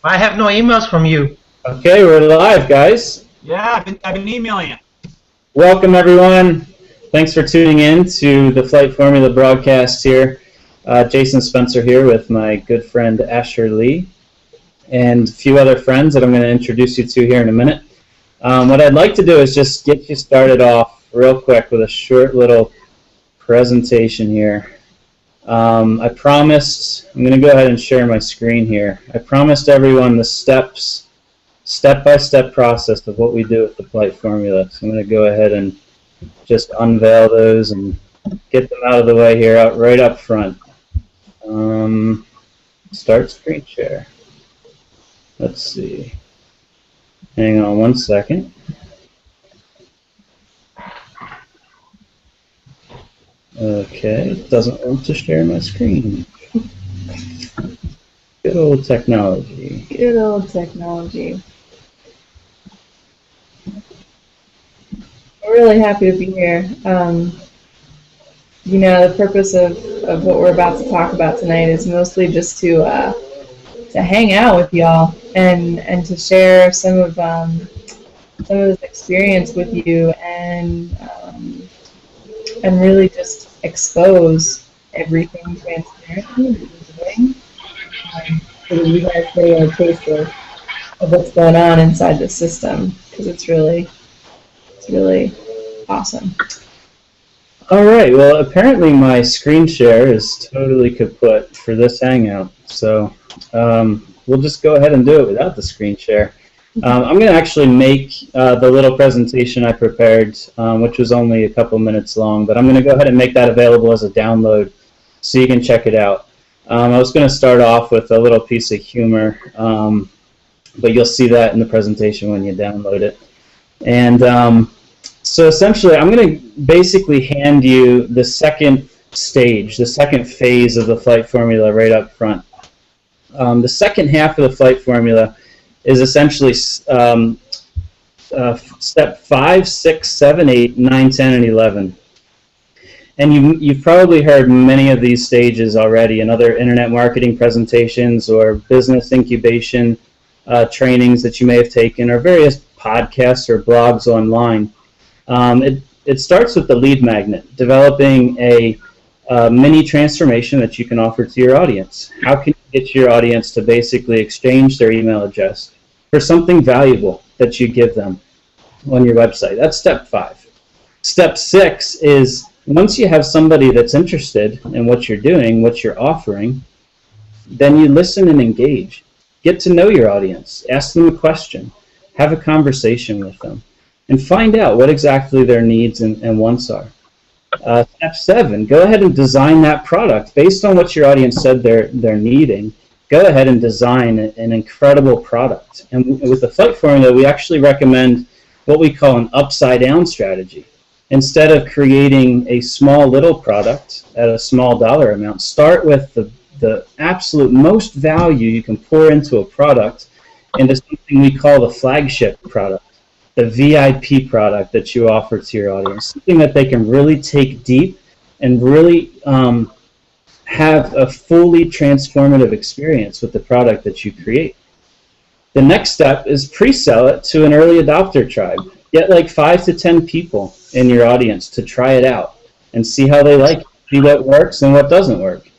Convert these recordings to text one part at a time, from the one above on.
I have no emails from you. Okay, we're live, guys. Yeah, I've been emailing you. Welcome, everyone. Thanks for tuning in to the Flight Formula broadcast here. Jason Spencer here with my good friend Asher Lee and a few other friends that I'm going to introduce you to here in a minute. What I'd like to do is just get you started off real quick with a short little presentation here. I promised, I'm going to go ahead and share my screen here. I promised everyone the step-by-step process of what we do with the flight formula. So I'm going to go ahead and just unveil those and get them out of the way here, right up front. Start screen share. Let's see. Hang on one second. Okay, it doesn't want to share my screen. Good old technology. Good old technology. We're really happy to be here. You know, the purpose of what we're about to talk about tonight is mostly just to hang out with y'all and to share some of this experience with you and really just expose everything transparently that we're doing, so that you guys get a taste of what's going on inside the system, because it's really awesome. All right, well, apparently my screen share is totally kaput for this Hangout, so we'll just go ahead and do it without the screen share. I'm going to actually make the little presentation I prepared, which was only a couple minutes long, but I'm going to go ahead and make that available as a download so you can check it out. I was going to start off with a little piece of humor, but you'll see that in the presentation when you download it. And so essentially, I'm going to basically hand you the second stage, the second phase of the flight formula right up front. The second half of the flight formula is essentially step 5, 6, 7, 8, 9, 10, and 11. And you've probably heard many of these stages already in other internet marketing presentations or business incubation trainings that you may have taken, or various podcasts or blogs online. It starts with the lead magnet, developing a mini transformation that you can offer to your audience. How can you get your audience to basically exchange their email address for something valuable that you give them on your website? That's step 5. Step 6 is, once you have somebody that's interested in what you're doing, what you're offering, then you listen and engage. Get to know your audience. Ask them a question. Have a conversation with them. And find out what exactly their needs and wants are. Step 7, go ahead and design that product based on what your audience said they're needing. Go ahead and design an incredible product. And with the flight formula, we actually recommend what we call an upside down strategy. Instead of creating a small little product at a small dollar amount, start with the absolute most value you can pour into a product into something we call the flagship product, the VIP product that you offer to your audience, something that they can really take deep and really have a fully transformative experience with the product that you create. The next step is pre-sell it to an early adopter tribe. Get like 5 to 10 people in your audience to try it out and see how they like it, see what works and what doesn't work.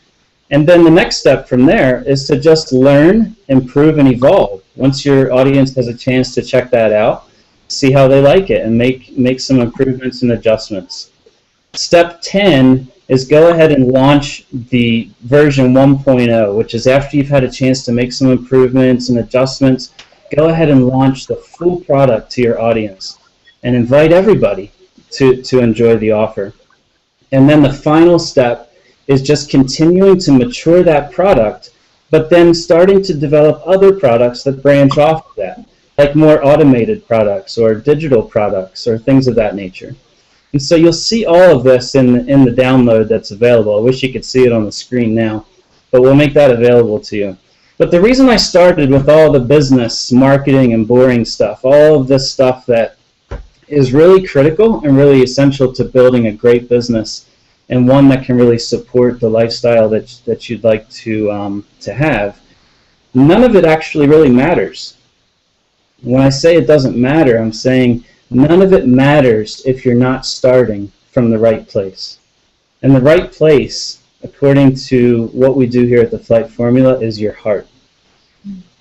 And then the next step from there is to just learn, improve, and evolve. Once your audience has a chance to check that out, see how they like it, and make some improvements and adjustments. Step 10 is go ahead and launch the version 1.0, which is after you've had a chance to make some improvements and adjustments. Go ahead and launch the full product to your audience and invite everybody to enjoy the offer. And then the final step is just continuing to mature that product, but then starting to develop other products that branch off of that, like more automated products or digital products or things of that nature. And so you'll see all of this in the download that's available. I wish you could see it on the screen now, but we'll make that available to you. But the reason I started with all the business, marketing, and boring stuff, all of this stuff that is really critical and really essential to building a great business, and one that can really support the lifestyle that you'd like to have, none of it actually really matters. When I say it doesn't matter, I'm saying none of it matters if you're not starting from the right place. And the right place, according to what we do here at the Flight Formula, is your heart.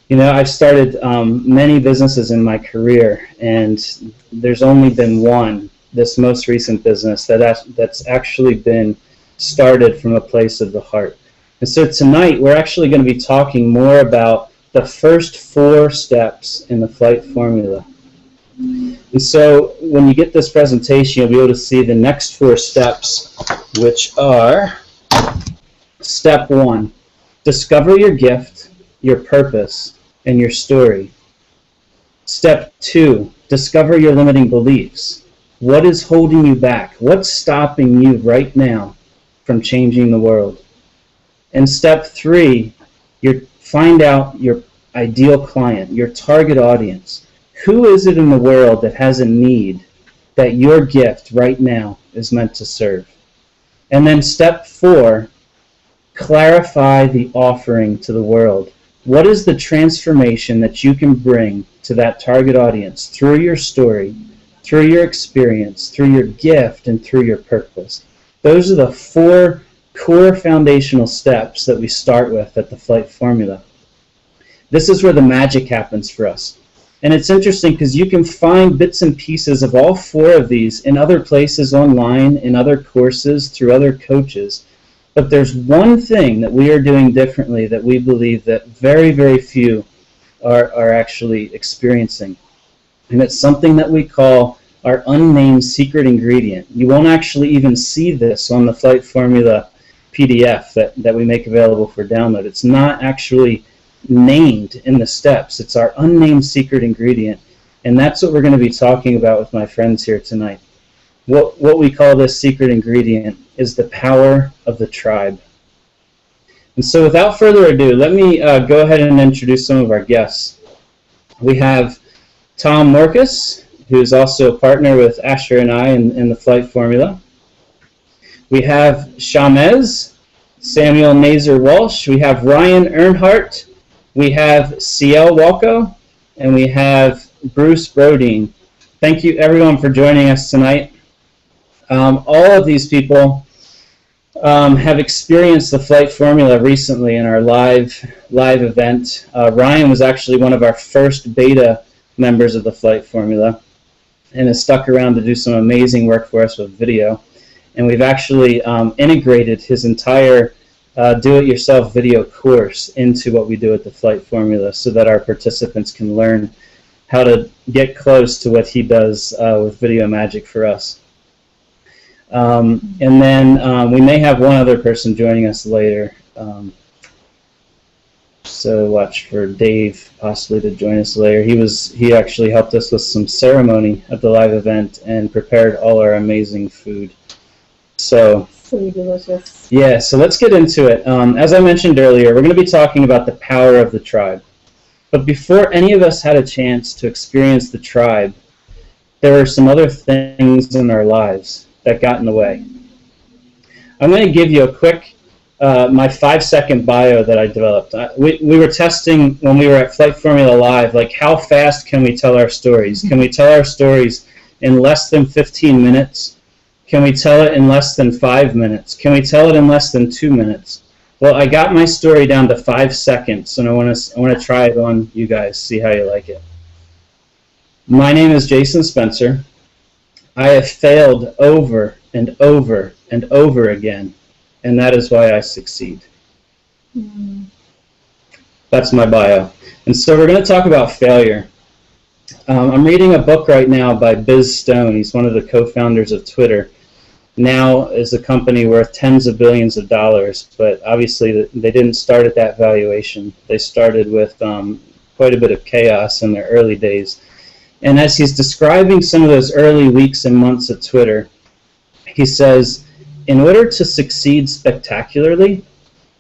You know, I've started many businesses in my career, and there's only been one, this most recent business, that's actually been started from a place of the heart. And so tonight, we're actually going to be talking more about the first 4 steps in the Flight Formula. And so when you get this presentation, you'll be able to see the next 4 steps, which are: step 1, discover your gift, your purpose, and your story. Step 2, discover your limiting beliefs. What is holding you back? What's stopping you right now from changing the world? And step 3, find out your ideal client, your target audience. Who is it in the world that has a need that your gift right now is meant to serve? And then step 4, clarify the offering to the world. What is the transformation that you can bring to that target audience through your story, through your experience, through your gift, and through your purpose? Those are the 4 core foundational steps that we start with at the Flight Formula. This is where the magic happens for us. And it's interesting because you can find bits and pieces of all 4 of these in other places online, in other courses, through other coaches. But there's one thing that we are doing differently that we believe that very, very few are actually experiencing. And it's something that we call our unnamed secret ingredient. You won't actually even see this on the Flight Formula PDF that we make available for download. It's not actually named in the steps. It's our unnamed secret ingredient. And that's what we're going to be talking about with my friends here tonight. What we call this secret ingredient is the power of the tribe. And so without further ado, let me go ahead and introduce some of our guests. We have Tom Morcus, who is also a partner with Asher and I in the Flight Formula. We have Shamez, Samuel Nazer Walsh. We have Ryan Earnhardt. We have Ciel Walco. And we have Bruce Brodeen. Thank you, everyone, for joining us tonight. All of these people have experienced the Flight Formula recently in our live event. Ryan was actually one of our first beta members of the Flight Formula and has stuck around to do some amazing work for us with video. And we've actually integrated his entire do-it-yourself video course into what we do at the Flight Formula so that our participants can learn how to get close to what he does with video magic for us. And then we may have one other person joining us later. So watch for Dave possibly to join us later. He actually helped us with some ceremony at the live event and prepared all our amazing food. So delicious. Yeah, so let's get into it. As I mentioned earlier, we're going to be talking about the power of the tribe. But before any of us had a chance to experience the tribe, there were some other things in our lives that got in the way. I'm going to give you a quick, my 5-second bio that I developed. We were testing when we were at Flight Formula Live, like how fast can we tell our stories? Can we tell our stories in less than 15 minutes? Can we tell it in less than 5 minutes? Can we tell it in less than 2 minutes? Well, I got my story down to 5 seconds, and I want to try it on you guys, see how you like it. My name is Jason Spencer. I have failed over and over and over again, and that is why I succeed. That's my bio. And so we're going to talk about failure. I'm reading a book right now by Biz Stone. He's one of the co-founders of Twitter. Now is a company worth tens of billions of dollars, but obviously they didn't start at that valuation. They started with quite a bit of chaos in their early days. And as he's describing some of those early weeks and months at Twitter, he says, in order to succeed spectacularly,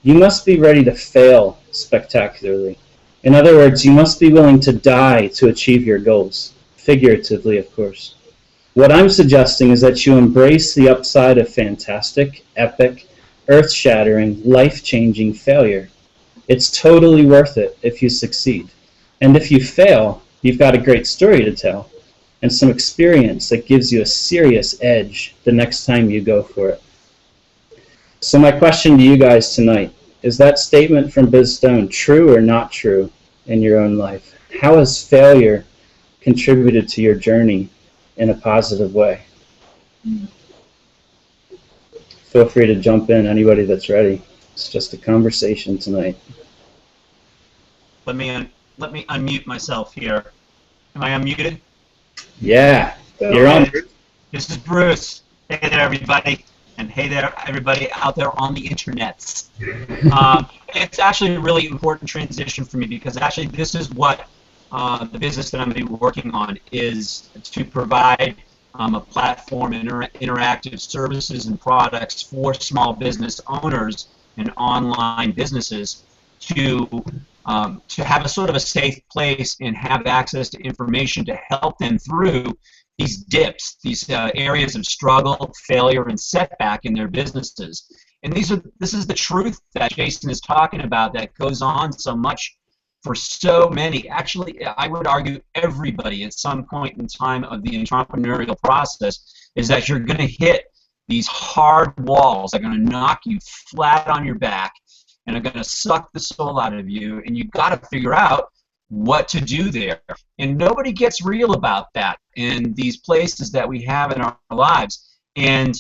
you must be ready to fail spectacularly. In other words, you must be willing to die to achieve your goals, figuratively, of course. What I'm suggesting is that you embrace the upside of fantastic, epic, earth-shattering, life-changing failure. It's totally worth it if you succeed. And if you fail, you've got a great story to tell and some experience that gives you a serious edge the next time you go for it. So my question to you guys tonight, is that statement from Biz Stone true or not true in your own life? How has failure contributed to your journey in a positive way? Feel free to jump in, anybody that's ready. It's just a conversation tonight. Let me unmute myself here. Am I unmuted? Yeah, you're on. This is Bruce. Hey there, everybody. And hey there, everybody out there on the internets. It's actually a really important transition for me because actually this is what the business that I'm going to be working on is to provide a platform, interactive services and products for small business owners and online businesses to have a sort of a safe place and have access to information to help them through these dips, these areas of struggle, failure, and setback in their businesses. And this is the truth that Jason is talking about that goes on so much for so many. Actually, I would argue everybody at some point in time of the entrepreneurial process is that you're going to hit these hard walls that are going to knock you flat on your back and are going to suck the soul out of you, and you've got to figure out what to do there. And nobody gets real about that in these places that we have in our lives. And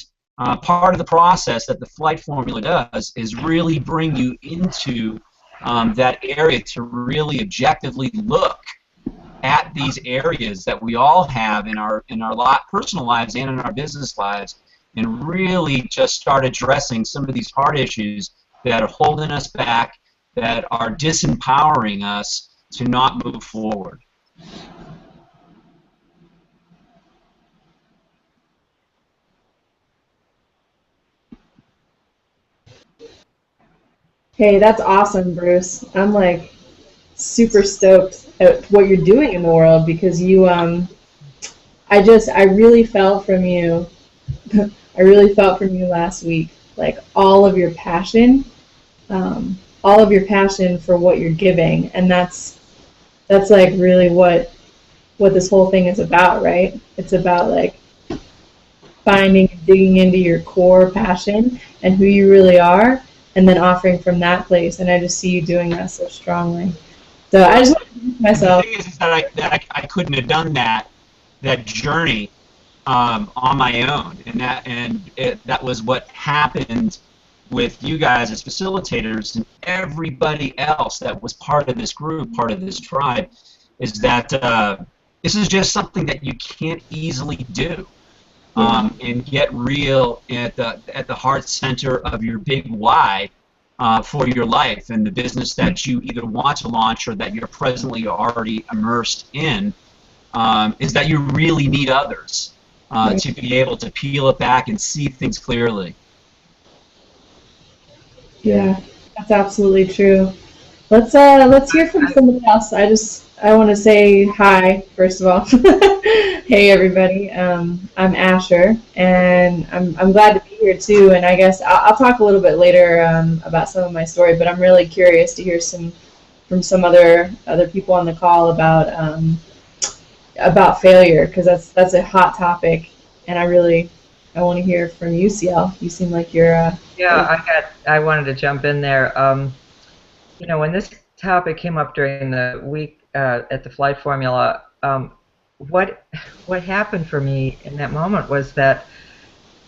part of the process that the flight formula does is really bring you into that area to really objectively look at these areas that we all have in our personal lives and in our business lives, and really just start addressing some of these hard issues that are holding us back, that are disempowering us to not move forward. Hey, that's awesome, Bruce. I'm like super stoked at what you're doing in the world because you, I really felt from you. I really felt from you last week, like all of your passion for what you're giving, and that's like really what this whole thing is about, right? It's about like finding and digging into your core passion and who you really are, and then offering from that place. And I just see you doing that so strongly. So I just want to introduce myself. The thing is that I couldn't have done that journey on my own, and that was what happened with you guys as facilitators and everybody else that was part of this group, part of this tribe, is that this is just something that you can't easily do. And get real at the heart center of your big why for your life and the business that you either want to launch or that you're presently already immersed in, is that you really need others to be able to peel it back and see things clearly. Yeah, that's absolutely true. Let's hear from somebody else. I want to say hi first of all. Hey everybody, I'm Asher, and I'm glad to be here too. And I guess I'll talk a little bit later about some of my story, but I'm really curious to hear from some other people on the call about failure, because that's a hot topic, and I want to hear from you, CL. You seem like you're I wanted to jump in there. You know, when this topic came up during the week at the Flight Formula, what happened for me in that moment was that,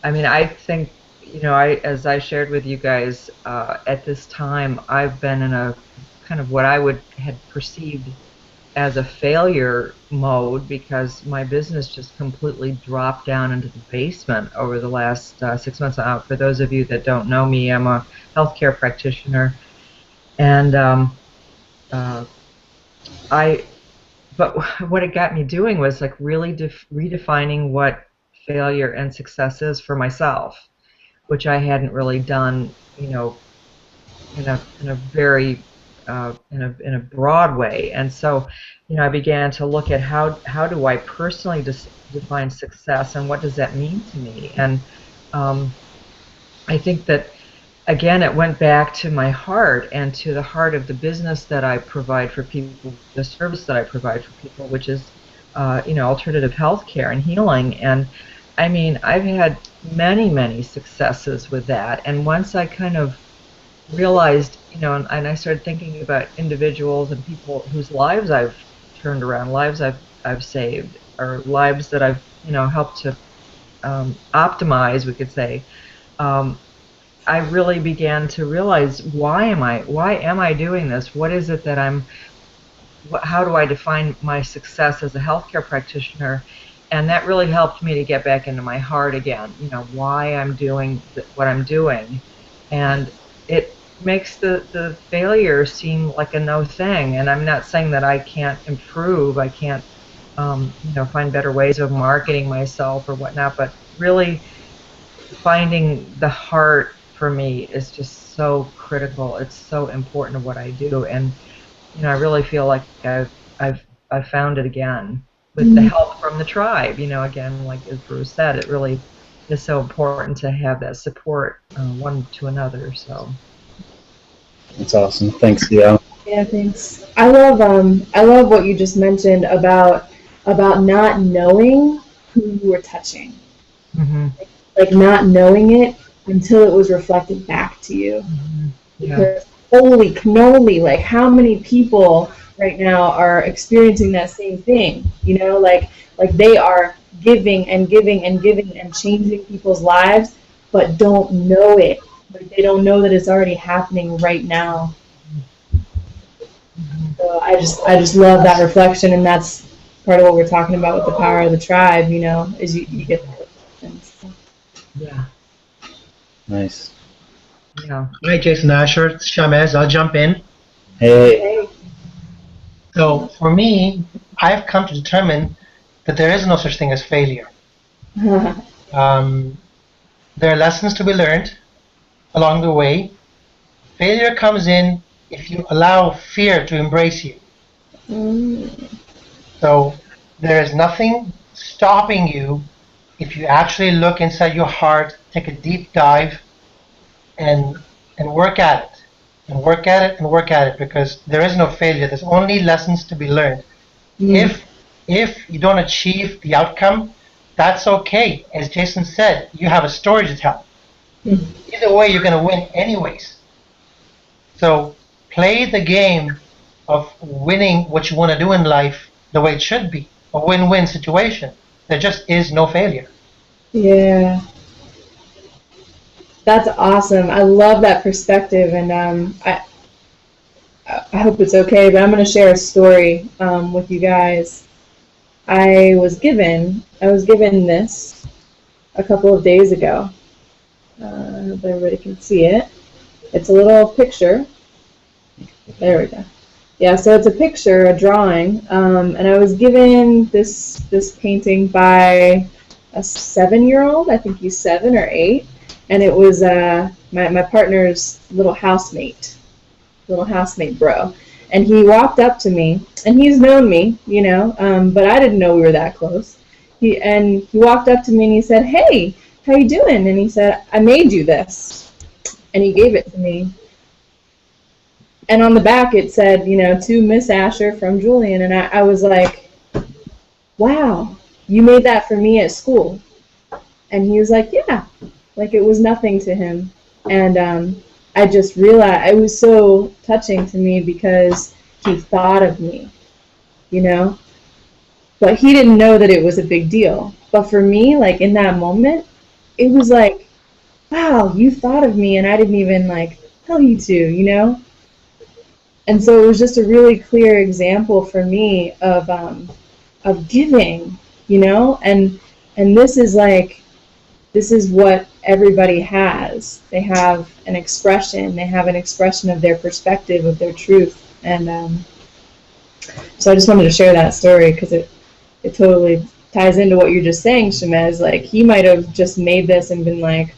I mean, I think, you know, as I shared with you guys, at this time, I've been in a kind of what I had perceived as a failure mode, because my business just completely dropped down into the basement over the last 6 months. For those of you that don't know me, I'm a healthcare practitioner, and but what it got me doing was like really redefining what failure and success is for myself, which I hadn't really done, you know, in a very in a broad way. And so, you know, I began to look at how do I personally define success, and what does that mean to me. And I think that again, it went back to my heart and to the heart of the business that I provide for people, the service that I provide for people, which is, alternative healthcare and healing. And I mean, I've had many, many successes with that. And once I kind of realized, and I started thinking about individuals and people whose lives I've turned around, lives I've saved, or lives that I've, helped to optimize, we could say. I really began to realize, why am I doing this? What is it that how do I define my success as a healthcare practitioner? And that really helped me to get back into my heart again, why I'm doing what I'm doing. And it makes the failure seem like a no thing. And I'm not saying that I can't improve, I can't, find better ways of marketing myself or whatnot, but really finding the heart for me is just so critical. It's so important to what I do. And I really feel like I've found it again with the help from the tribe. Again, like as Bruce said, it really is so important to have that support one to another. So That's awesome. Thanks, Leo. Yeah, thanks. I love what you just mentioned about not knowing who you were touching. Mm-hmm. Like not knowing it until it was reflected back to you. Mm-hmm. Yeah. Because holy cannoli, like how many people right now are experiencing that same thing? Like they are giving and giving and giving and changing people's lives, but don't know it. Like they don't know that it's already happening right now. So I just love that reflection, and that's part of what we're talking about with the power of the tribe. Is you get that reflection. So. Yeah. Nice. Yeah. Hi, Jason Asher. It's Shamez. I'll jump in. Hey. So for me, I've come to determine that there is no such thing as failure. There are lessons to be learned along the way. Failure comes in if you allow fear to embrace you. So there is nothing stopping you if you actually look inside your heart, take a deep dive, and work at it, and work at it, and work at it, because there is no failure. There's only lessons to be learned. If you don't achieve the outcome, that's okay. As Jason said, you have a story to tell. Either way, you're going to win anyways. So play the game of winning what you want to do in life the way it should be, a win-win situation. There just is no failure. Yeah. That's awesome. I love that perspective, and I hope it's okay, but I'm going to share a story with you guys. I was given this a couple of days ago. I hope everybody can see it. It's a little picture. There we go. Yeah, so it's a picture, a drawing, and I was given this painting by a 7-year-old. I think he's 7 or 8. And it was my partner's little housemate bro. And he walked up to me, and he's known me, but I didn't know we were that close. He walked up to me and he said, "Hey, how you doing?" And he said, "I made you this." And he gave it to me. And on the back it said, "To Miss Asher from Julian." And I was like, "Wow, you made that for me at school?" And he was like, "Yeah." Like it was nothing to him. And I just realized, it was so touching to me because he thought of me, But he didn't know that it was a big deal. But for me, like in that moment, it was like, wow, you thought of me and I didn't even tell you to, And so it was just a really clear example for me of giving, and this is what everybody has. They have an expression. They have an expression of their perspective, of their truth. And so I just wanted to share that story because it totally ties into what you're just saying, Shamez. Like, he might have just made this and been like,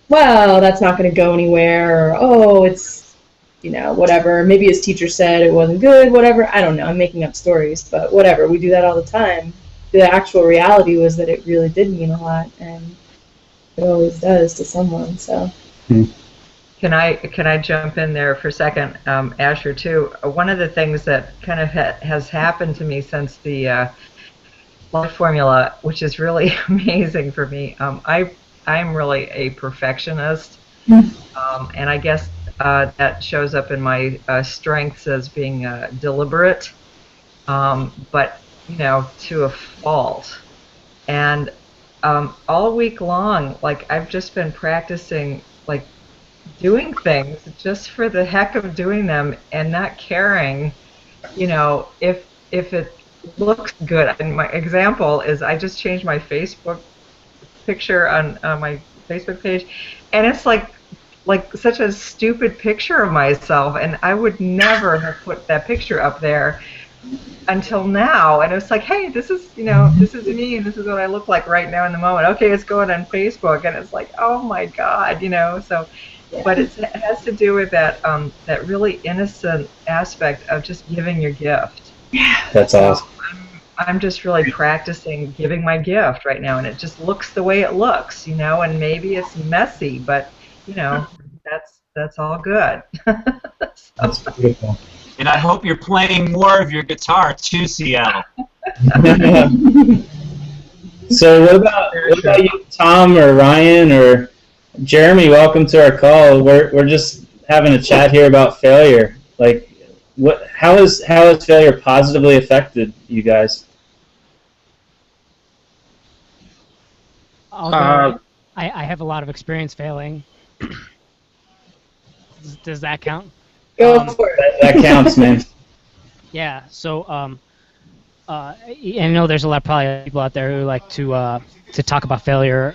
well, that's not going to go anywhere, or, oh, it's, whatever. Maybe his teacher said it wasn't good, whatever. I don't know. I'm making up stories, but whatever. We do that all the time. The actual reality was that it really did mean a lot, and it always does to someone. So Can I jump in there for a second, Asher, too? One of the things that kind of has happened to me since the life formula, which is really amazing for me. I'm really a perfectionist, and I guess that shows up in my strengths as being deliberate, but to a fault. And all week long, like I've just been practicing, like doing things just for the heck of doing them and not caring, if it looks good. And my example is I just changed my Facebook picture on my Facebook page, and it's like such a stupid picture of myself, and I would never have put that picture up there until now. And it's like, hey, this is me, and this is what I look like right now in the moment. Okay, it's going on Facebook, and it's like, oh my God. So, but it has to do with that really innocent aspect of just giving your gift. That's awesome. I'm just really practicing giving my gift right now, and it just looks the way it looks, and maybe it's messy, but that's all good. That's beautiful. And I hope you're playing more of your guitar too, Seattle. So what about you, Tom or Ryan or Jeremy? Welcome to our call. We're just having a chat here about failure. Like, how has failure positively affected you guys? I have a lot of experience failing. Does that count? Go for it. That counts, man. Yeah. So, I know there's a lot probably people out there who like to talk about failure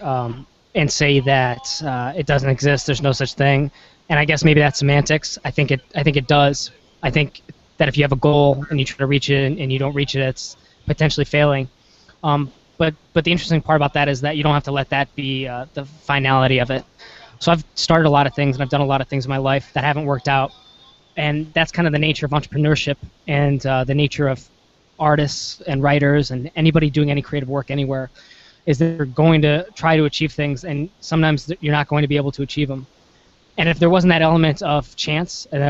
and say that it doesn't exist. There's no such thing. And I guess maybe that's semantics. I think it does. I think that if you have a goal and you try to reach it and you don't reach it, it's potentially failing. But the interesting part about that is that you don't have to let that be the finality of it. So I've started a lot of things and I've done a lot of things in my life that haven't worked out. And that's kind of the nature of entrepreneurship and the nature of artists and writers and anybody doing any creative work anywhere, is that you're going to try to achieve things, and sometimes you're not going to be able to achieve them. And if there wasn't that element of chance and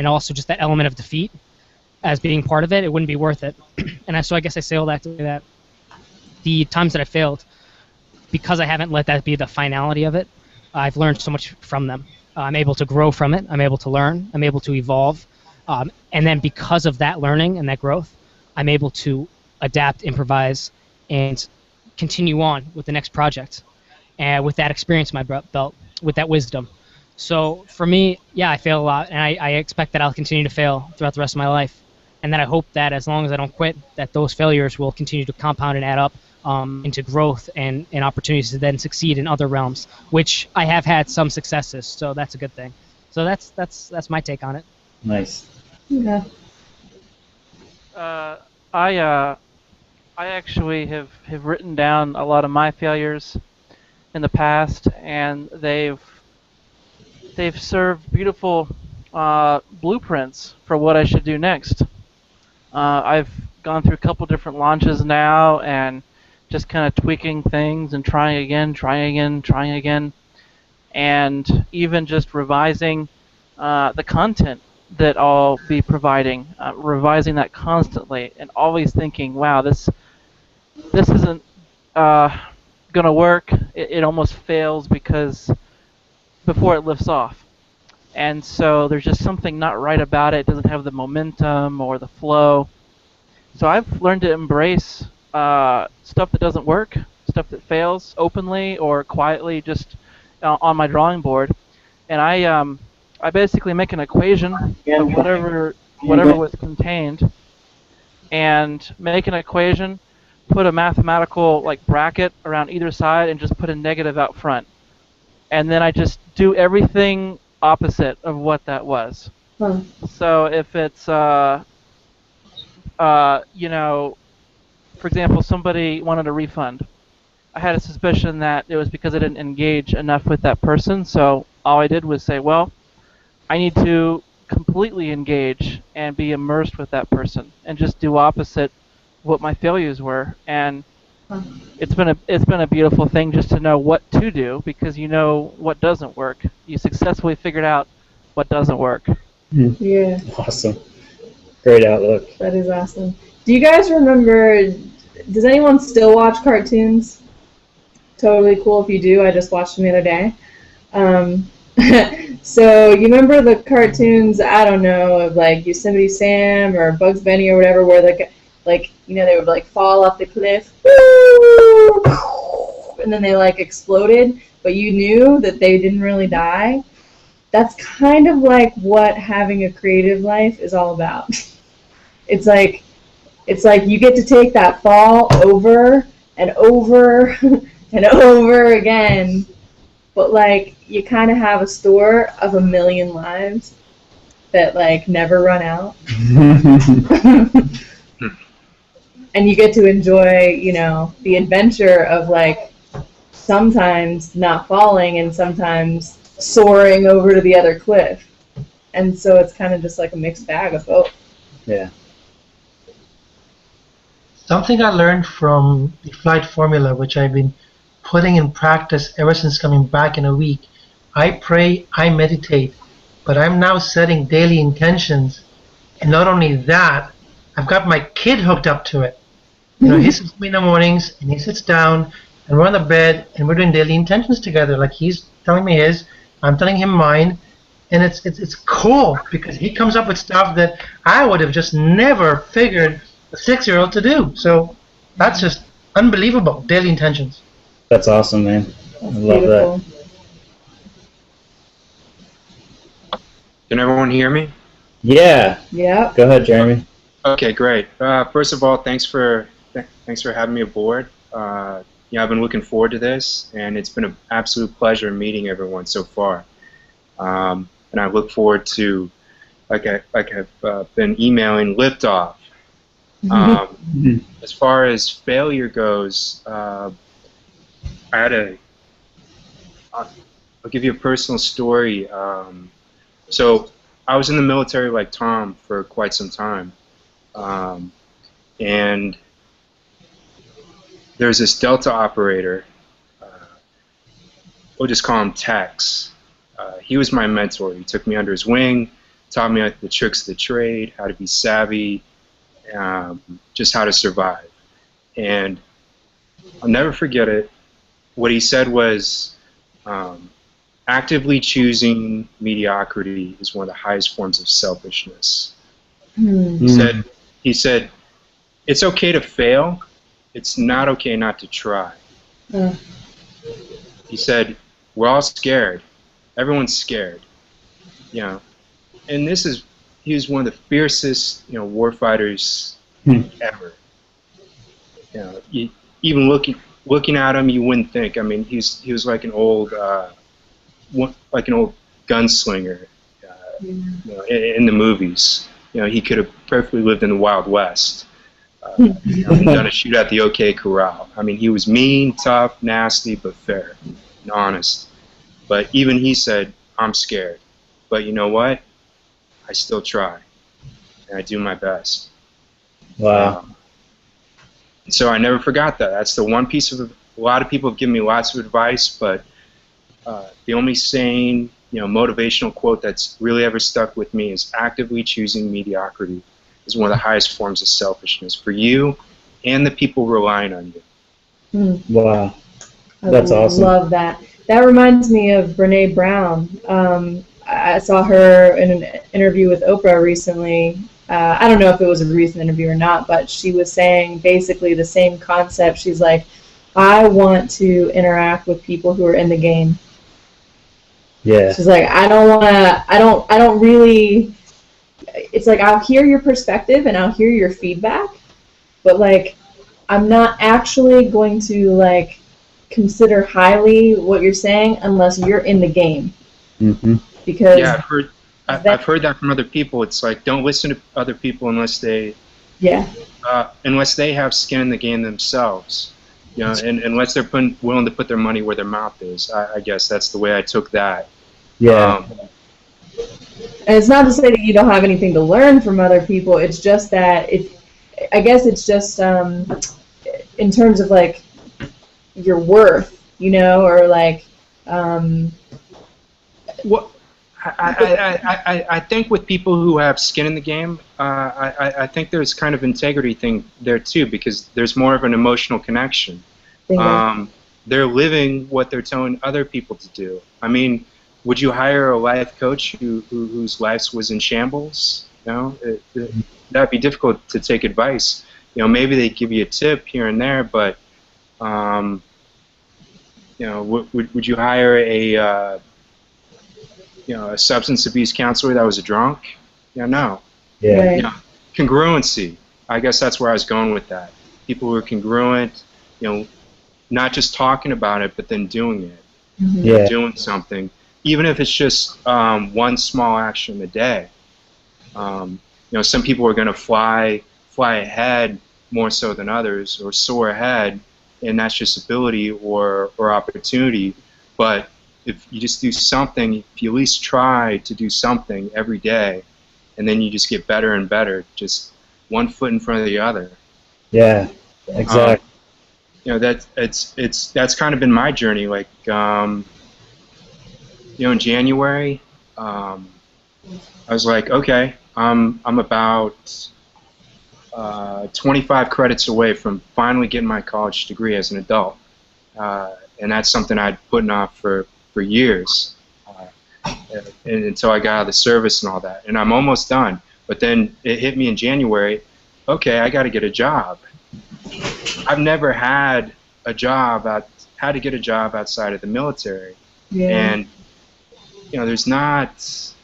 also just that element of defeat as being part of it, it wouldn't be worth it. And so I guess I say all that to say that the times that I failed, because I haven't let that be the finality of it, I've learned so much from them. I'm able to grow from it. I'm able to learn. I'm able to evolve. And then because of that learning and that growth, I'm able to adapt, improvise, and continue on with the next project. And with that experience in my belt, with that wisdom. So for me, yeah, I fail a lot, and I expect that I'll continue to fail throughout the rest of my life. And then I hope that as long as I don't quit, that those failures will continue to compound and add up into growth and opportunities to then succeed in other realms, which I have had some successes, so that's a good thing. So that's my take on it. Nice. Yeah. I actually have written down a lot of my failures in the past, and they've served beautiful blueprints for what I should do next. I've gone through a couple different launches now, and just kind of tweaking things and trying again, and even just revising the content that I'll be providing, revising that constantly, and always thinking, wow, this isn't gonna work. It almost fails because before it lifts off. And so there's just something not right about it. It doesn't have the momentum or the flow. So I've learned to embrace stuff that doesn't work, stuff that fails openly or quietly, just on my drawing board. And I basically make an equation of whatever was contained, and make an equation, put a mathematical bracket around either side, and just put a negative out front. And then I just do everything opposite of what that was. Huh. So if it's for example, somebody wanted a refund, I had a suspicion that it was because I didn't engage enough with that person. So all I did was say, well, I need to completely engage and be immersed with that person, and just do opposite what my failures were. And it's been a beautiful thing just to know what to do, because you know what doesn't work. You successfully figured out what doesn't work. Yeah, Awesome. Great outlook. that is awesome. Do you guys remember? Does anyone still watch cartoons? Totally cool if you do. I just watched them the other day. Um, so you remember the cartoons? I don't know, of like Yosemite Sam or Bugs Bunny or whatever, where like you know they would like fall off the cliff, and then they like exploded, but you knew that they didn't really die. That's kind of like what having a creative life is all about. It's like you get to take that fall over and over and over again, but like you kind of have a store of 1,000,000 lives that like never run out. And you get to enjoy, you know, the adventure of like sometimes not falling and sometimes soaring over to the other cliff. And so it's kind of just like a mixed bag of both. Yeah. Something I learned from the flight formula, which I've been putting in practice ever since coming back in a week. I pray, I meditate, but I'm now setting daily intentions. And not only that, I've got my kid hooked up to it. You know, he sits with me in the mornings, and he sits down, and we're on the bed, and we're doing daily intentions together. Like he's telling me his, I'm telling him mine, and it's cool because he comes up with stuff that I would have just never figured a 6-year-old to do. So that's just unbelievable. Daily intentions. That's awesome, man. I That's love beautiful. that. Can everyone hear me? Yeah. Yep. Go ahead, Jeremy. Okay, great. First of all, thanks for having me aboard. Yeah, I've been looking forward to this, and it's been an absolute pleasure meeting everyone so far. And I look forward to, like I've been emailing liftoff. As far as failure goes, I'll give you a personal story. So I was in the military like Tom for quite some time. And there's this Delta operator, we'll just call him Tex. He was my mentor. He took me under his wing, taught me the tricks of the trade, how to be savvy, just how to survive. And I'll never forget it. What he said was, actively choosing mediocrity is one of the highest forms of selfishness. He said, it's okay to fail. It's not okay not to try. He said, we're all scared. Everyone's scared. You know, and he was one of the fiercest, you know, war fighters ever. You know, even looking at him, you wouldn't think. I mean, he was like an old gunslinger, you know, in the movies. You know, he could have perfectly lived in the Wild West. You know, and done a shoot at the OK Corral. I mean, he was mean, tough, nasty, but fair and honest. But even he said, I'm scared. But you know what? I still try. And I do my best. Wow. So I never forgot that. That's the one piece of, a lot of people have given me lots of advice, but the only sane, you know, motivational quote that's really ever stuck with me is actively choosing mediocrity is one of the highest forms of selfishness for you and the people relying on you. Wow. That's awesome. I love that. That reminds me of Brene Brown. I saw her in an interview with Oprah recently. I don't know if it was a recent interview or not, but she was saying basically the same concept. She's like, I want to interact with people who are in the game. Yeah. She's like, I don't really, it's like I'll hear your perspective and I'll hear your feedback, but like I'm not actually going to like consider highly what you're saying unless you're in the game. Because yeah, I've heard that from other people. It's like, don't listen to other people unless they have skin in the game themselves. You know, and unless they're willing to put their money where their mouth is. I guess that's the way I took that. Yeah. And it's not to say that you don't have anything to learn from other people. It's just that I guess it's just in terms of like your worth, you know, or like. Well, I think with people who have skin in the game, I think there's kind of integrity thing there too, because there's more of an emotional connection. They're living what they're telling other people to do. I mean, would you hire a life coach whose life was in shambles? You know, that'd be difficult to take advice. You know, maybe they give you a tip here and there, but you know, would you hire a you know, a substance abuse counselor that was a drunk? You know, no. Yeah. Right. You know, congruency. I guess that's where I was going with that. People who are congruent, you know, not just talking about it, but then doing it. Mm-hmm. You know, Yeah. doing something, even if it's just one small action a day. You know, some people are going to fly ahead more so than others, or soar ahead, and that's just ability or opportunity. But if you just do something, if you at least try to do something every day, and then you just get better and better, just one foot in front of the other. Yeah. Exactly. You know, that's kind of been my journey. Like, you know, in January, I was like, okay, I'm about 25 credits away from finally getting my college degree as an adult, and that's something I'd putting off for years, and until I got out of the service and all that. And I'm almost done. But then it hit me in January. Okay, I got to get a job. I've never had a job had to get a job outside of the military, and you know, there's not,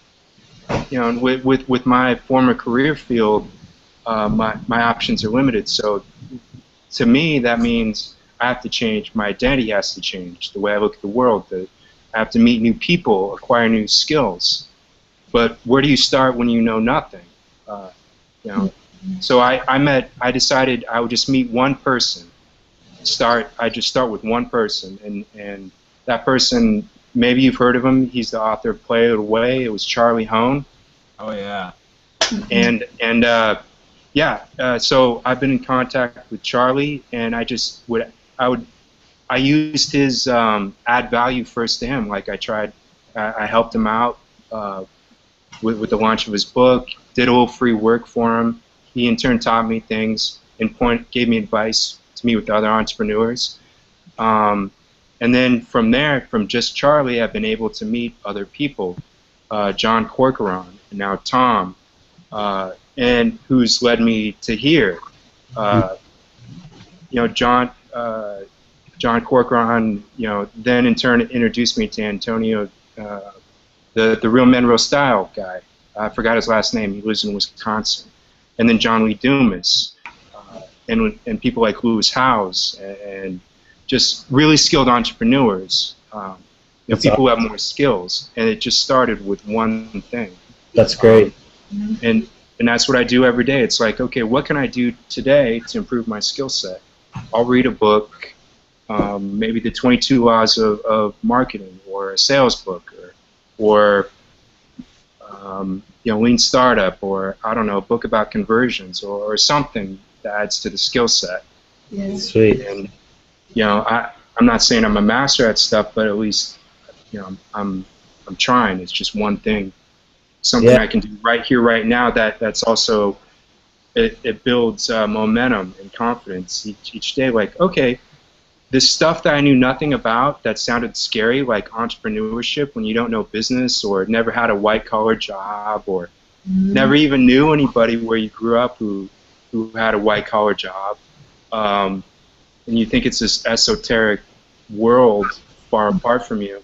you know, with my former career field, my options are limited. So to me, that means I have to change. My identity has to change. The way I look at the world. I have to meet new people, acquire new skills. But where do you start when you know nothing? You know. So I decided I would just meet one person. I just start with one person, and that person, maybe you've heard of him. He's the author of Play It Away. It was Charlie Hone. Oh yeah. And so I've been in contact with Charlie, and I used his add value first to him. Like I helped him out with the launch of his book, did a little free work for him. He in turn taught me things and gave me advice to meet with other entrepreneurs. And then from there, from just Charlie, I've been able to meet other people, John Corcoran, and now Tom, and who's led me to here. You know, John Corcoran, you know, then in turn introduced me to Antonio, the Real Men Real Style guy. I forgot his last name. He lives in Wisconsin. And then John Lee Dumas, and people like Lewis Howes, and just really skilled entrepreneurs. You know, people who have more skills, and it just started with one thing. That's great. And that's what I do every day. It's like, okay, what can I do today to improve my skill set? I'll read a book, maybe the 22 Laws of Marketing, or a sales book, or you know, Lean Startup, or I don't know, a book about conversions, or something that adds to the skill set. Yeah. Sweet. And you know, I'm not saying I'm a master at stuff, but at least, you know, I'm trying. It's just one thing, something I can do right here, right now. That's also it builds momentum and confidence each day. Like, okay, this stuff that I knew nothing about, that sounded scary, like entrepreneurship, when you don't know business, or never had a white-collar job, or never even knew anybody where you grew up who had a white-collar job, and you think it's this esoteric world far apart from you.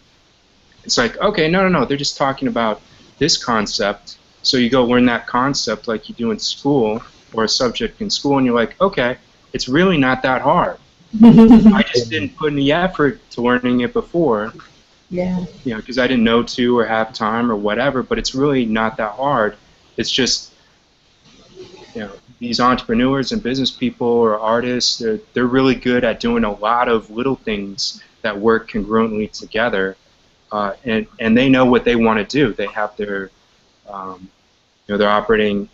It's like, okay, no, they're just talking about this concept, so you go learn that concept like you do in school, or a subject in school, and you're like, okay, it's really not that hard. I just didn't put any effort to learning it before. Yeah. You know, because I didn't know to, or have time, or whatever. But it's really not that hard. It's just, you know, these entrepreneurs and business people or artists, they're really good at doing a lot of little things that work congruently together, and they know what they want to do. They have their, you know, they're operating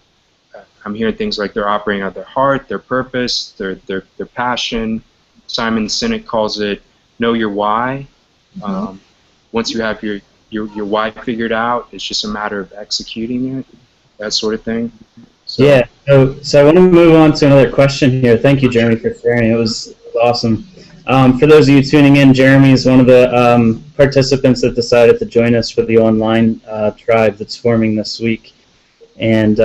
I'm hearing things like they're operating out their heart, their purpose, their passion. Simon Sinek calls it know your why. Once you have your why figured out, it's just a matter of executing it, that sort of thing. So, Yeah, so I want to move on to another question here. Thank you, Jeremy, for sharing. It was awesome. For those of you tuning in, Jeremy is one of the participants that decided to join us for the online tribe that's forming this week. And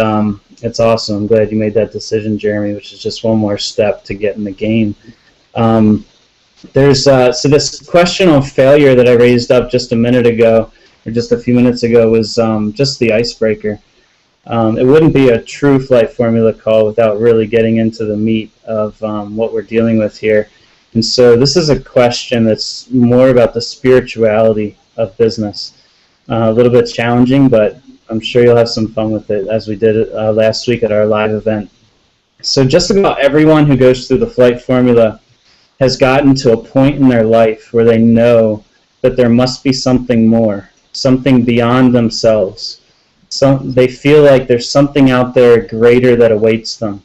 it's awesome. I'm glad you made that decision, Jeremy, which is just one more step to get in the game. There's so this question on failure that I raised up just a minute ago, or just a few minutes ago, was just the icebreaker. It wouldn't be a true flight formula call without really getting into the meat of what we're dealing with here. And so this is a question that's more about the spirituality of business. A little bit challenging, but I'm sure you'll have some fun with it, as we did last week at our live event. So just about everyone who goes through the flight formula has gotten to a point in their life where they know that there must be something more, something beyond themselves. They feel like there's something out there greater that awaits them,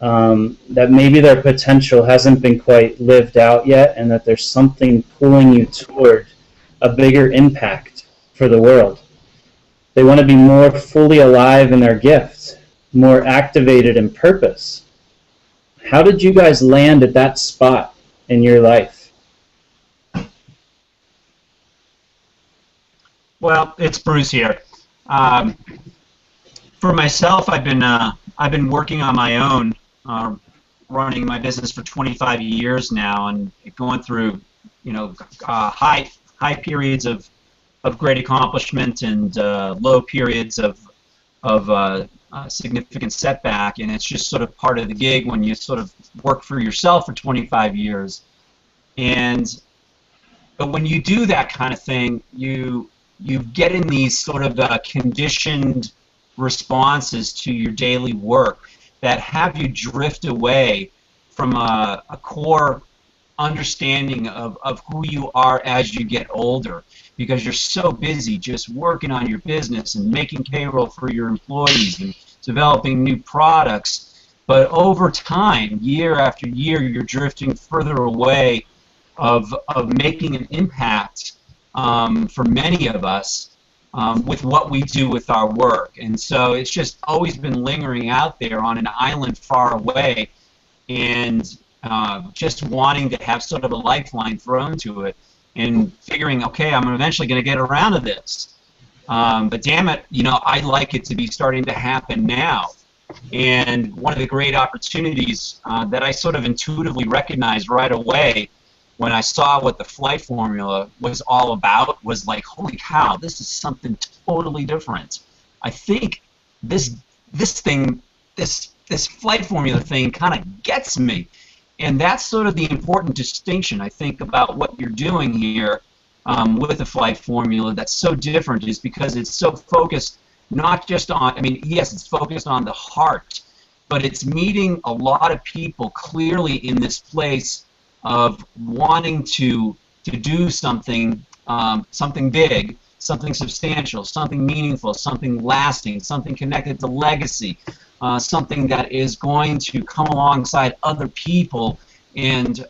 that maybe their potential hasn't been quite lived out yet, and that there's something pulling you toward a bigger impact for the world. They want to be more fully alive in their gift, more activated in purpose. How did you guys land at that spot in your life? Well, it's Bruce here. For myself, I've been working on my own, running my business for 25 years now, and going through, high periods of great accomplishment and low periods of significant setback, and it's just sort of part of the gig when you sort of work for yourself for 25 years. But when you do that kind of thing, you get in these sort of conditioned responses to your daily work that have you drift away from a core understanding of who you are as you get older, because you're so busy just working on your business and making payroll for your employees and developing new products. But over time, year after year, you're drifting further away of making an impact for many of us with what we do with our work. And so it's just always been lingering out there on an island far away, and just wanting to have sort of a lifeline thrown to it, and figuring, okay, I'm eventually going to get around to this. But damn it, I'd like it to be starting to happen now. And one of the great opportunities that I sort of intuitively recognized right away when I saw what the flight formula was all about was like, holy cow, this is something totally different. I think this flight formula thing kind of gets me. And that's sort of the important distinction, I think, about what you're doing here with the flight formula that's so different, is because it's so focused not just on, yes, it's focused on the heart, but it's meeting a lot of people clearly in this place of wanting to do something, something big, something substantial, something meaningful, something lasting, something connected to legacy, something that is going to come alongside other people and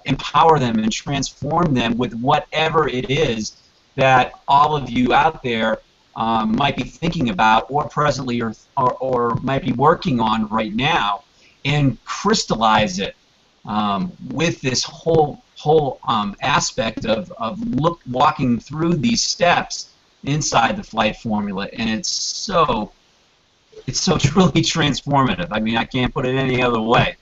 empower them and transform them with whatever it is that all of you out there might be thinking about, or presently, or might be working on right now, and crystallize it with this whole aspect of walking through these steps inside the flight formula. And it's so truly transformative. I can't put it any other way.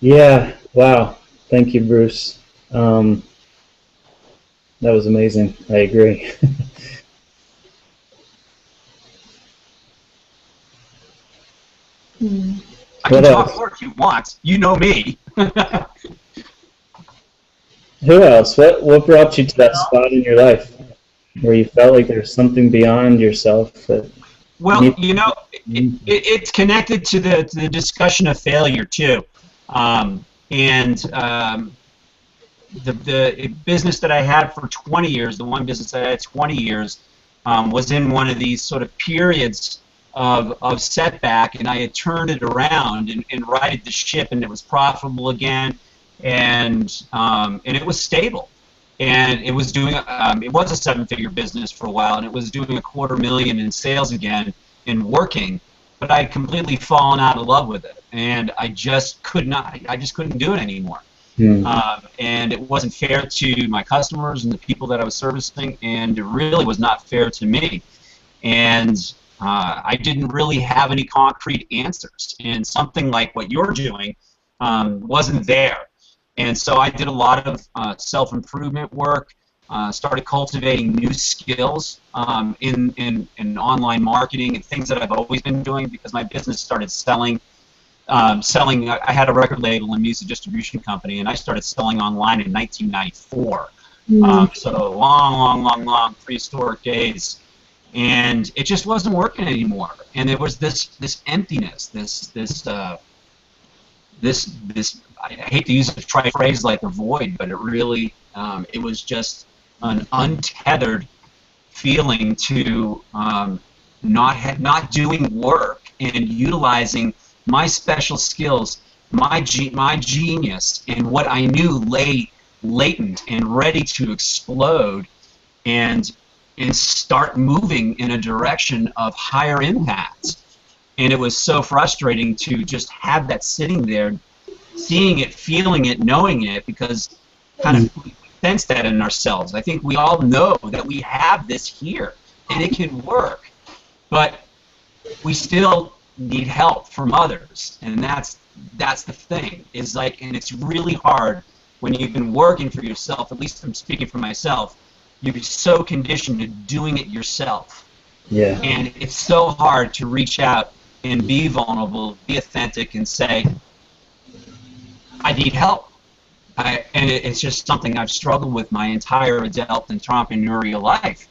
Yeah, wow. Thank you, Bruce. That was amazing. I agree. I can talk more if you want. You know me. Who else? What brought you to that spot in your life where you felt like there was something beyond yourself? Well, it's connected to the discussion of failure too, the business that I had for 20 years, the one business that I had 20 years, was in one of these sort of periods of setback, and I had turned it around and righted the ship, and it was profitable again, and it was stable, and it was doing it was a seven-figure business for a while, and it was doing $250,000 in sales again and working, but I had completely fallen out of love with it, and I just couldn't do it anymore. And it wasn't fair to my customers and the people that I was servicing, and it really was not fair to me. And I didn't really have any concrete answers, and something like what you're doing wasn't there. And so I did a lot of self-improvement work, started cultivating new skills in online marketing and things that I've always been doing, because my business started selling. I had a record label and music distribution company, and I started selling online in 1994. So long prehistoric days, and it just wasn't working anymore. And there was this emptiness, this I hate to use a trite phrase like a void, but it really it was just an untethered feeling to not doing work and utilizing my special skills, my genius, and what I knew lay latent and ready to explode, and start moving in a direction of higher impact. And it was so frustrating to just have that sitting there, seeing it, feeling it, knowing it, because kind of we sense that in ourselves. I think we all know that we have this here, and it can work, but we still need help from others, and that's the thing. Is like, and it's really hard when you've been working for yourself. At least I'm speaking for myself. You're so conditioned to doing it yourself. Yeah. And it's so hard to reach out and be vulnerable, be authentic, and say, I need help. It's just something I've struggled with my entire adult entrepreneurial life,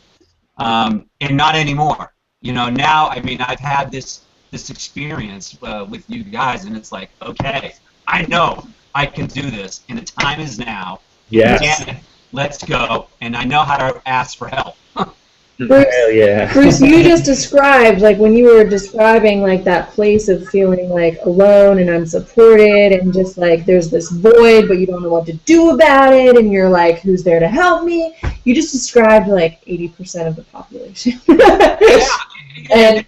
and not anymore. You know, now, I mean, I've had this experience with you guys, and it's like, okay, I know I can do this, and the time is now. Yes. Damn it, let's go, and I know how to ask for help. Hell yeah. Bruce, you just described, like, when you were describing, like, that place of feeling, like, alone and unsupported, and just, like, there's this void, but you don't know what to do about it, and you're like, who's there to help me? You just described, like, 80% of the population. Yeah,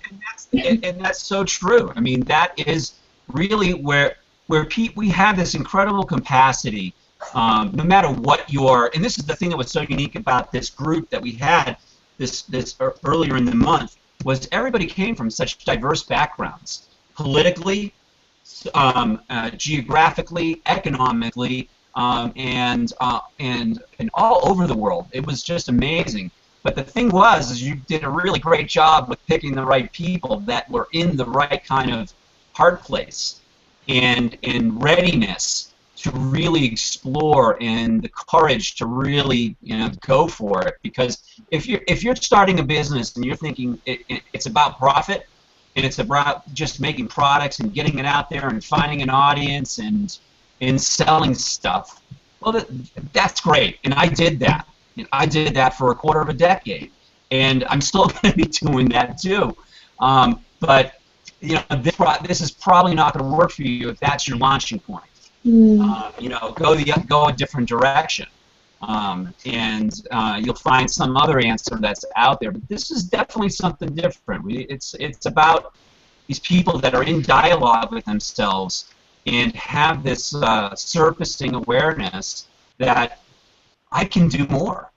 and that's so true. I mean, that is really where we have this incredible capacity, no matter what and this is the thing that was so unique about this group that we had this earlier in the month, was everybody came from such diverse backgrounds, politically, geographically, economically, and all over the world. It was just amazing. But the thing was, is you did a really great job with picking the right people that were in the right kind of hard place, and readiness to really explore, and the courage to really, you know, go for it. Because if you're starting a business and you're thinking it's about profit, and it's about just making products and getting it out there and finding an audience and selling stuff, well, that's great, and I did that. I did that for a quarter of a decade, and I'm still going to be doing that too. But you know, this is probably not going to work for you if that's your launching point. You know, go a different direction, and you'll find some other answer that's out there. But this is definitely something different. It's about these people that are in dialogue with themselves and have this surfacing awareness that I can do more.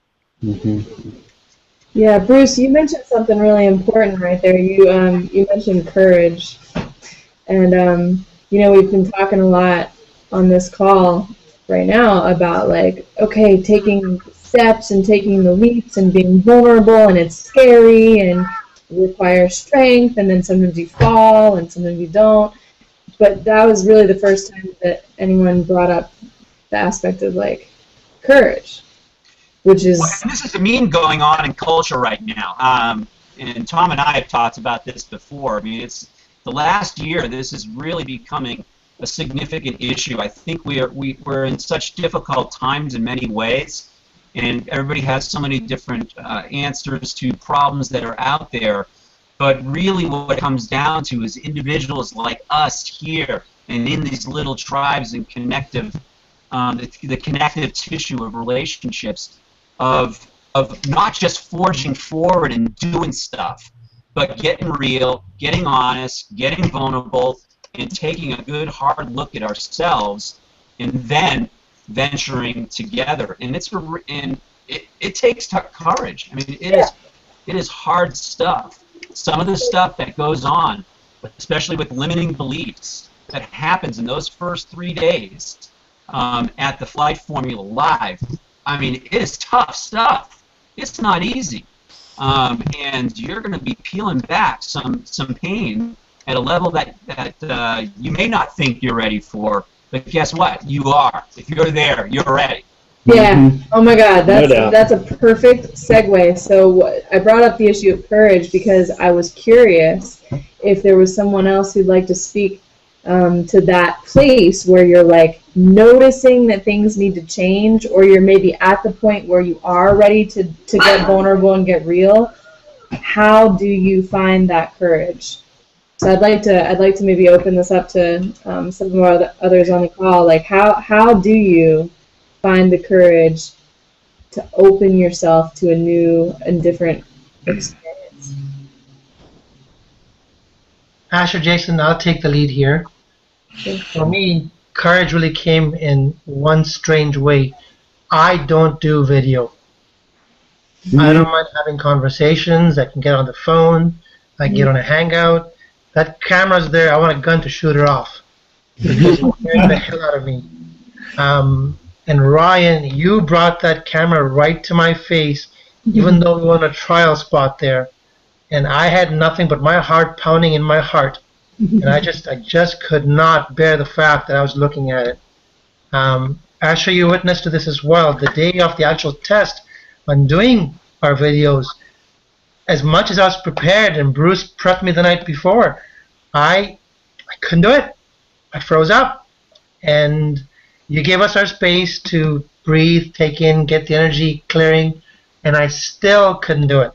Yeah, Bruce, you mentioned something really important right there. You mentioned courage, and you know, we've been talking a lot on this call right now about, like, okay, taking steps and taking the leaps and being vulnerable, and it's scary and it requires strength, and then sometimes you fall and sometimes you don't. But that was really the first time that anyone brought up the aspect of, like, courage, which is... Well, and this is a meme going on in culture right now. And Tom and I have talked about this before. I mean, it's the last year, this is really becoming a significant issue. I think we're in such difficult times in many ways, and everybody has so many different answers to problems that are out there. But really what it comes down to is individuals like us here and in these little tribes and connective, the connective tissue of relationships, of not just forging forward and doing stuff, but getting real, getting honest, getting vulnerable, and taking a good hard look at ourselves, and then venturing together. And it takes courage. I mean, it is hard stuff. Some of the stuff that goes on, especially with limiting beliefs, that happens in those first 3 days at the Flight Formula Live, I mean, it is tough stuff. It's not easy. And you're going to be peeling back some pain at a level that you may not think you're ready for, but guess what? You are. If you're there, you're ready. Yeah. Oh my God, that's No doubt. that's a perfect segue. So I brought up the issue of courage because I was curious if there was someone else who'd like to speak to that place where you're like noticing that things need to change, or you're maybe at the point where you are ready to get vulnerable and get real. How do you find that courage? So I'd like to maybe open this up to some of our others on the call. Like how do you find the courage to open yourself to a new and different experience? Asher, Jason, I'll take the lead here. For me, courage really came in one strange way. I don't do video. I don't mind having conversations. I can get on the phone. I can get on a hangout. That camera's there. I want a gun to shoot her off. Because it scared the hell out of me. And Ryan, you brought that camera right to my face, even though we were on a trial spot there. And I had nothing but my heart pounding in my heart. And I just could not bear the fact that I was looking at it. Asher, you witness to this as well. The day of the actual test, on doing our videos, as much as I was prepared and Bruce prepped me the night before, I couldn't do it. I froze up. And you gave us our space to breathe, take in, get the energy clearing, and I still couldn't do it.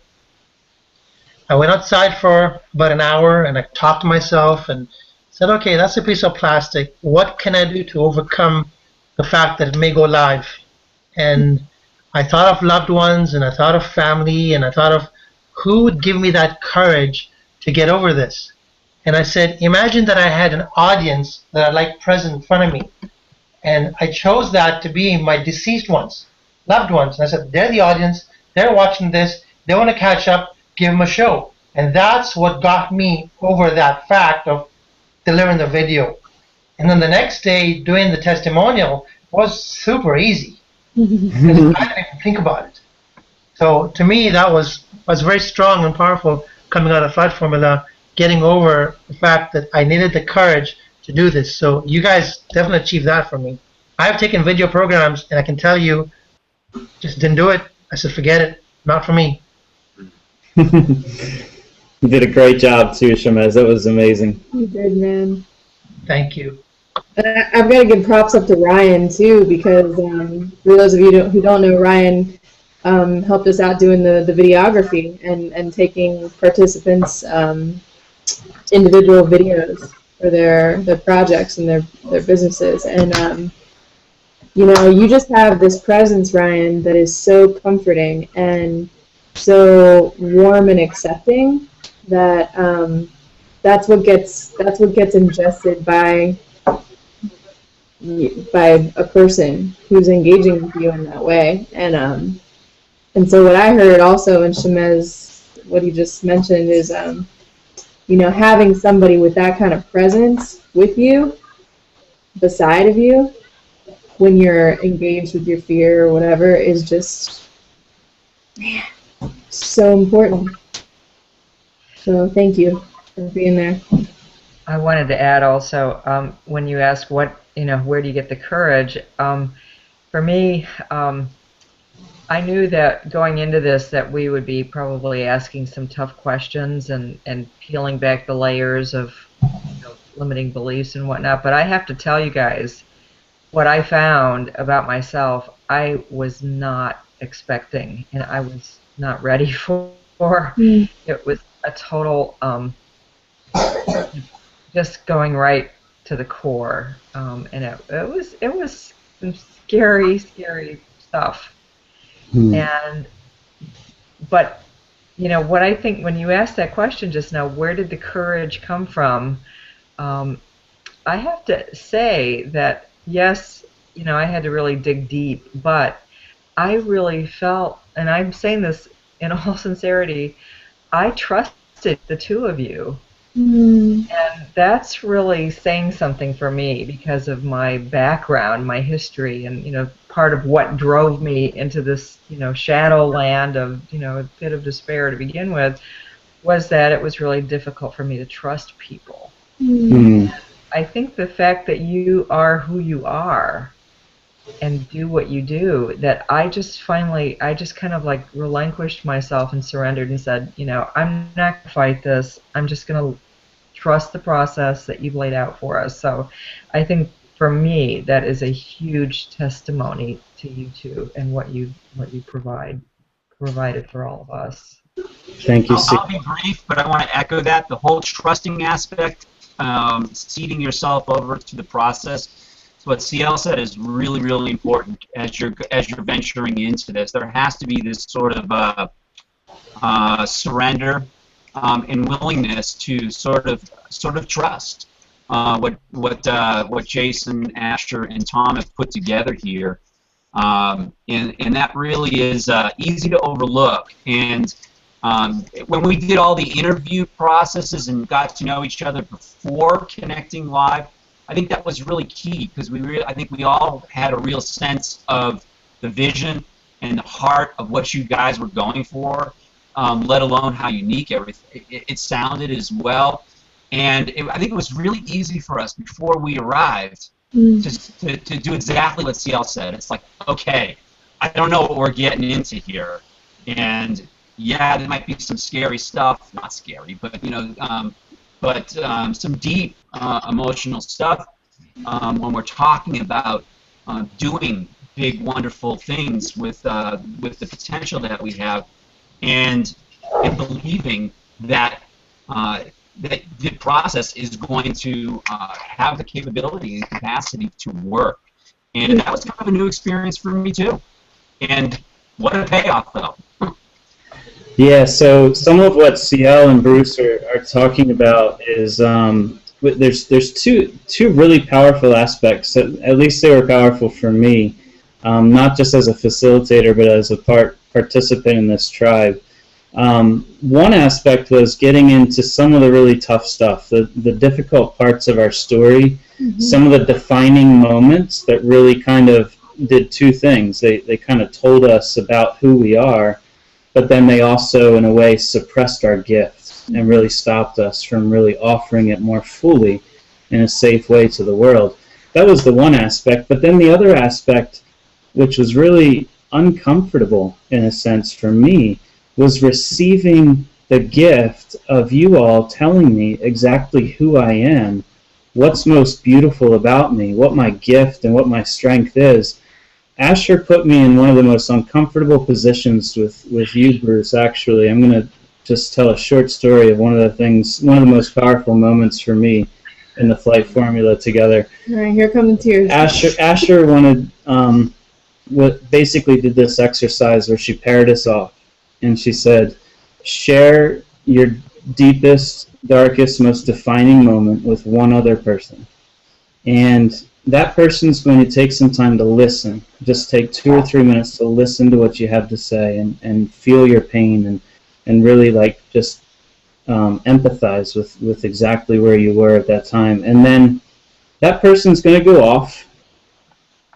I went outside for about an hour and I talked to myself and said, okay, that's a piece of plastic. What can I do to overcome the fact that it may go live? And I thought of loved ones, and I thought of family, and I thought of who would give me that courage to get over this. And I said, imagine that I had an audience that I like present in front of me. And I chose that to be my deceased ones, loved ones. And I said, they're the audience, they're watching this, they want to catch up, give them a show. And that's what got me over that fact of delivering the video. And then the next day, doing the testimonial was super easy. I didn't even think about it. So to me, that was very strong and powerful coming out of Flight Formula, getting over the fact that I needed the courage to do this. So you guys definitely achieved that for me. I've taken video programs, and I can tell you, just didn't do it. I said, forget it, not for me. You did a great job too, Shamez. That was amazing. You did, man. Thank you. I've got to give props up to Ryan too, because for those of you who don't know, Ryan helped us out doing the videography and taking participants' individual videos for their projects and their businesses. And you just have this presence, Ryan, that is so comforting and so warm and accepting that that's what gets ingested by a person who's engaging with you in that way. And so what I heard also in Shamez, what he just mentioned, is having somebody with that kind of presence with you, beside of you, when you're engaged with your fear or whatever, is just, man, so important. So thank you for being there. I wanted to add also, when you ask where do you get the courage, for me, I knew that going into this that we would be probably asking some tough questions and peeling back the layers of limiting beliefs and whatnot. But I have to tell you guys what I found about myself. I was not expecting and I was not ready for. It was a total just going right to the core, and it was some scary stuff. And but what I think when you asked that question just now, where did the courage come from? I have to say that yes, I had to really dig deep, but I really felt, and I'm saying this in all sincerity, I trusted the two of you. And that's really saying something for me because of my background, my history, and part of what drove me into this shadow land of a pit of despair to begin with was that it was really difficult for me to trust people. I think the fact that you are who you are and do what you do, that I just kind of like relinquished myself and surrendered and said, I'm not going to fight this. I'm just going to trust the process that you've laid out for us. So I think for me, that is a huge testimony to you two and what you provided for all of us. Thank you, I'll be brief, but I want to echo that. The whole trusting aspect, ceding yourself over to the process. So what CL said is really, really important as you're venturing into this. There has to be this sort of surrender and willingness to sort of trust what Jason, Asher, and Tom have put together here, and that really is easy to overlook. And when we did all the interview processes and got to know each other before connecting live, I think that was really key because I think we all had a real sense of the vision and the heart of what you guys were going for, let alone how unique it sounded as well. And I think it was really easy for us before we arrived to do exactly what CL said. It's like, okay, I don't know what we're getting into here, and yeah, there might be some scary stuff, not scary, but some deep emotional stuff when we're talking about doing big, wonderful things with the potential that we have, and believing that that the process is going to have the capability and capacity to work. And that was kind of a new experience for me too. And what a payoff, though. Yeah, so some of what CL and Bruce are talking about is there's two really powerful aspects. At least they were powerful for me, not just as a facilitator, but as a participant in this tribe. One aspect was getting into some of the really tough stuff, the difficult parts of our story, some of the defining moments that really kind of did two things. They kind of told us about who we are, but then they also, in a way, suppressed our gifts and really stopped us from really offering it more fully in a safe way to the world. That was the one aspect. But then the other aspect, which was really uncomfortable in a sense for me, was receiving the gift of you all telling me exactly who I am, what's most beautiful about me, what my gift and what my strength is. Asher put me in one of the most uncomfortable positions with you, Bruce, actually. I'm going to just tell a short story of one of the most powerful moments for me in the flight formula together. All right, here come the tears. Asher wanted, basically did this exercise where she paired us off. And she said, share your deepest, darkest, most defining moment with one other person. And that person's going to take some time to listen. Just take 2 or 3 minutes to listen to what you have to say and feel your pain and really just empathize with exactly where you were at that time. And then that person's going to go off.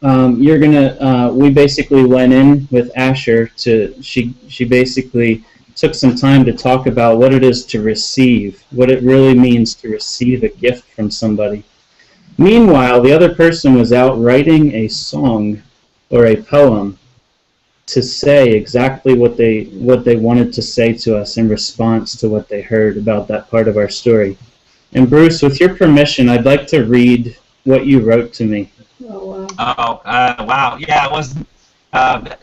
We basically went in with Asher she basically took some time to talk about what it is to receive, what it really means to receive a gift from somebody. Meanwhile, the other person was out writing a song or a poem to say exactly what they wanted to say to us in response to what they heard about that part of our story. And Bruce, with your permission, I'd like to read what you wrote to me. Oh, wow. Oh, wow. Yeah,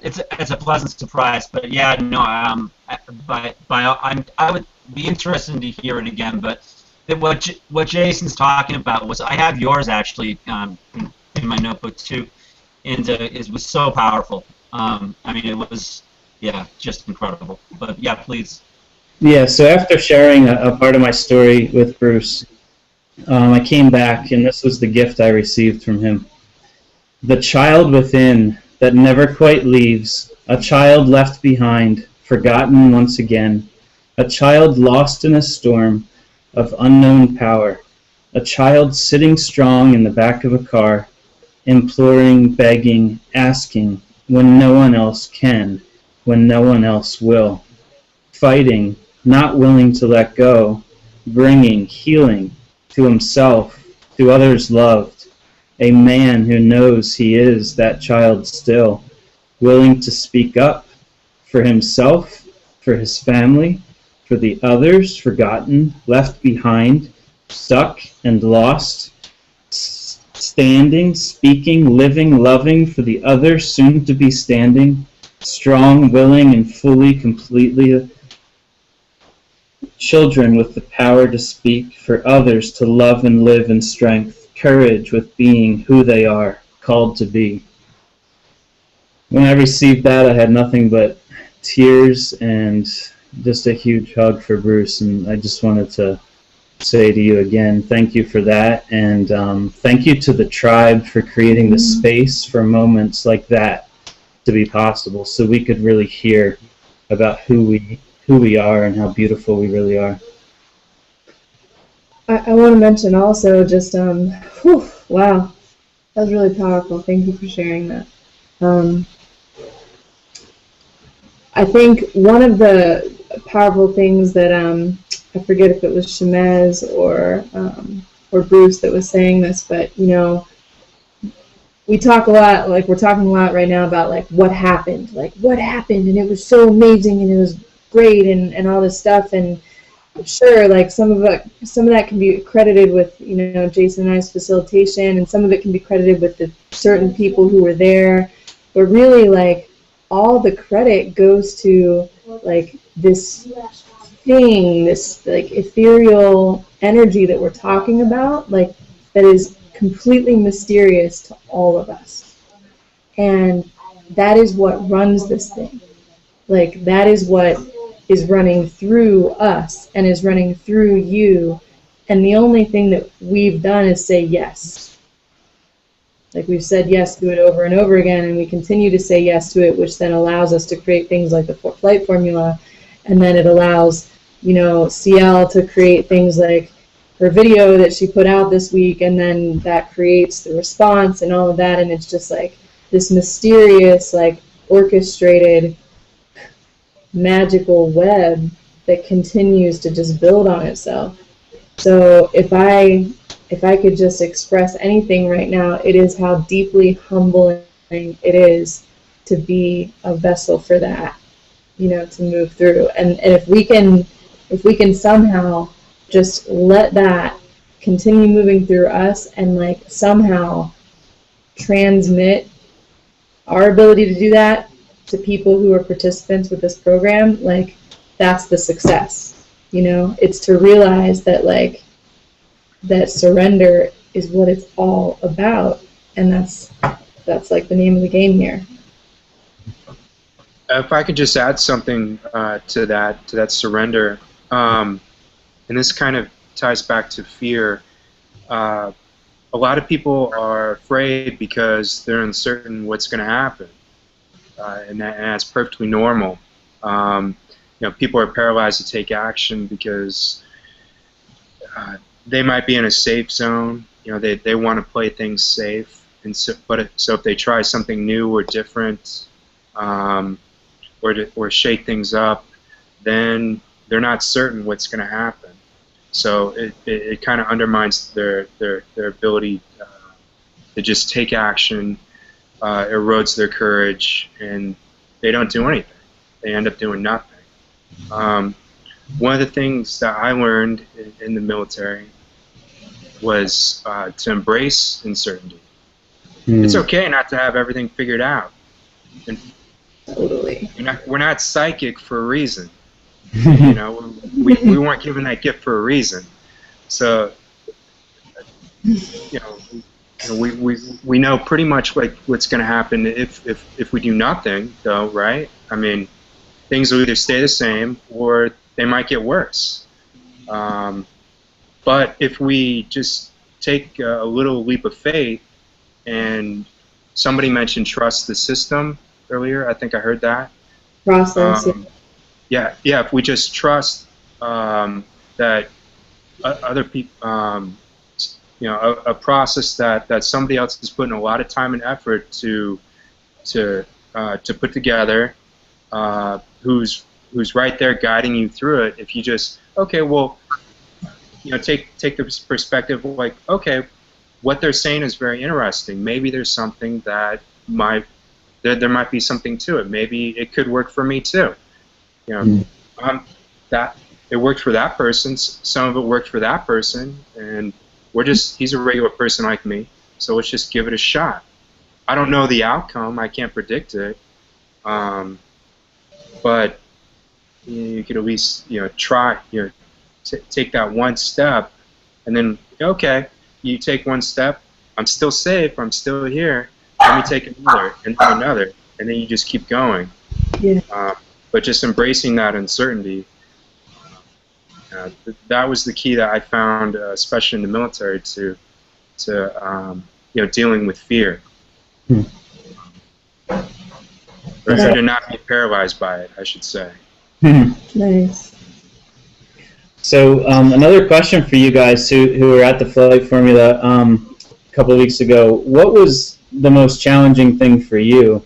It's a pleasant surprise, but yeah, no, I would be interested to hear it again. But what Jason's talking about was, I have yours actually in my notebook too, and it was so powerful. I mean, it was, yeah, just incredible. But yeah, please. Yeah, so after sharing a part of my story with Bruce, I came back, and this was the gift I received from him. The child within that never quite leaves, a child left behind, forgotten once again, a child lost in a storm of unknown power, a child sitting strong in the back of a car, imploring, begging, asking, when no one else can, when no one else will, fighting, not willing to let go, bringing healing to himself, to others loved, a man who knows he is that child still, willing to speak up for himself, for his family, for the others forgotten, left behind, stuck and lost, standing, speaking, living, loving for the others soon to be standing, strong, willing, and fully, completely children with the power to speak, for others to love and live in strength, courage with being who they are, called to be. When I received that, I had nothing but tears and just a huge hug for Bruce, and I just wanted to say to you again, thank you for that, and thank you to the tribe for creating the space for moments like that to be possible, so we could really hear about who we are and how beautiful we really are. I want to mention also just, wow, that was really powerful. Thank you for sharing that. I think one of the powerful things that, I forget if it was Shemez or Bruce that was saying this, but, you know, we talk a lot, like we're talking a lot right now about like what happened, and it was so amazing and it was great and all this stuff, and sure, like some of that can be credited with, you know, Jason and I's facilitation, and some of it can be credited with the certain people who were there, but really like all the credit goes to like this thing, this like ethereal energy that we're talking about, like that is completely mysterious to all of us, and that is what runs this thing. Like that is what is running through us and is running through you, and the only thing that we've done is say yes. Like we've said yes to it over and over again, and we continue to say yes to it, which then allows us to create things like the flight formula, and then it allows, you know, CL to create things like her video that she put out this week, and then that creates the response and all of that, and it's just like this mysterious, like orchestrated magical web that continues to just build on itself. So if I could just express anything right now, it is how deeply humbling it is to be a vessel for that, you know, to move through. And if we can somehow just let that continue moving through us and like somehow transmit our ability to do that to people who are participants with this program, like that's the success. You know, it's to realize that like that surrender is what it's all about, and that's like the name of the game here. If I could just add something to that surrender, and this kind of ties back to fear. A lot of people are afraid because they're uncertain what's going to happen, and that's perfectly normal. You know, people are paralyzed to take action because they might be in a safe zone. You know, they want to play things safe, and so if they try something new or different, or shake things up, then they're not certain what's going to happen. So it kind of undermines their ability to just take action, erodes their courage, and they don't do anything. They end up doing nothing. One of the things that I learned in the military was to embrace uncertainty. It's okay not to have everything figured out. And Totally. we're not psychic for a reason. You know, we weren't given that gift for a reason. So, you know, we know pretty much like what's going to happen if we do nothing, though, right? I mean, things will either stay the same or they might get worse. But if we just take a little leap of faith, and somebody mentioned trust the system earlier, I think I heard that. Process. Yeah, if we just trust that other people, you know, a process that somebody else is putting a lot of time and effort to put together, who's right there guiding you through it. If you just, okay, well, you know, take the perspective of like, okay, what they're saying is very interesting. Maybe there's something that there might be something to it. Maybe it could work for me too. You know, that it worked for that person. Some of it worked for that person, and he's a regular person like me. So let's just give it a shot. I don't know the outcome. I can't predict it. But you could at least, you know, try. You know, take that one step, and then okay, you take one step. I'm still safe. I'm still here. Let me take another, and then another, and then you just keep going. Yeah. But just embracing that uncertainty, that was the key that I found, especially in the military, to you know, dealing with fear. Or to not be paralyzed by it, I should say. Nice. So another question for you guys who were at the Flight Formula a couple of weeks ago. What was the most challenging thing for you,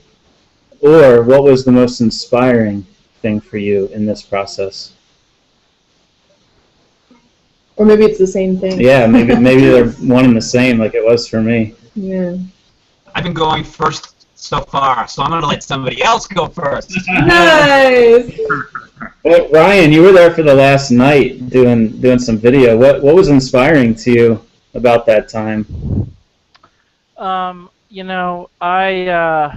or what was the most inspiring thing for you in this process? Or maybe it's the same thing. Yeah, maybe they're one and the same, like it was for me. Yeah. I've been going first so far, so I'm going to let somebody else go first. Nice. Well, Ryan, you were there for the last night doing some video. What was inspiring to you about that time? You know, I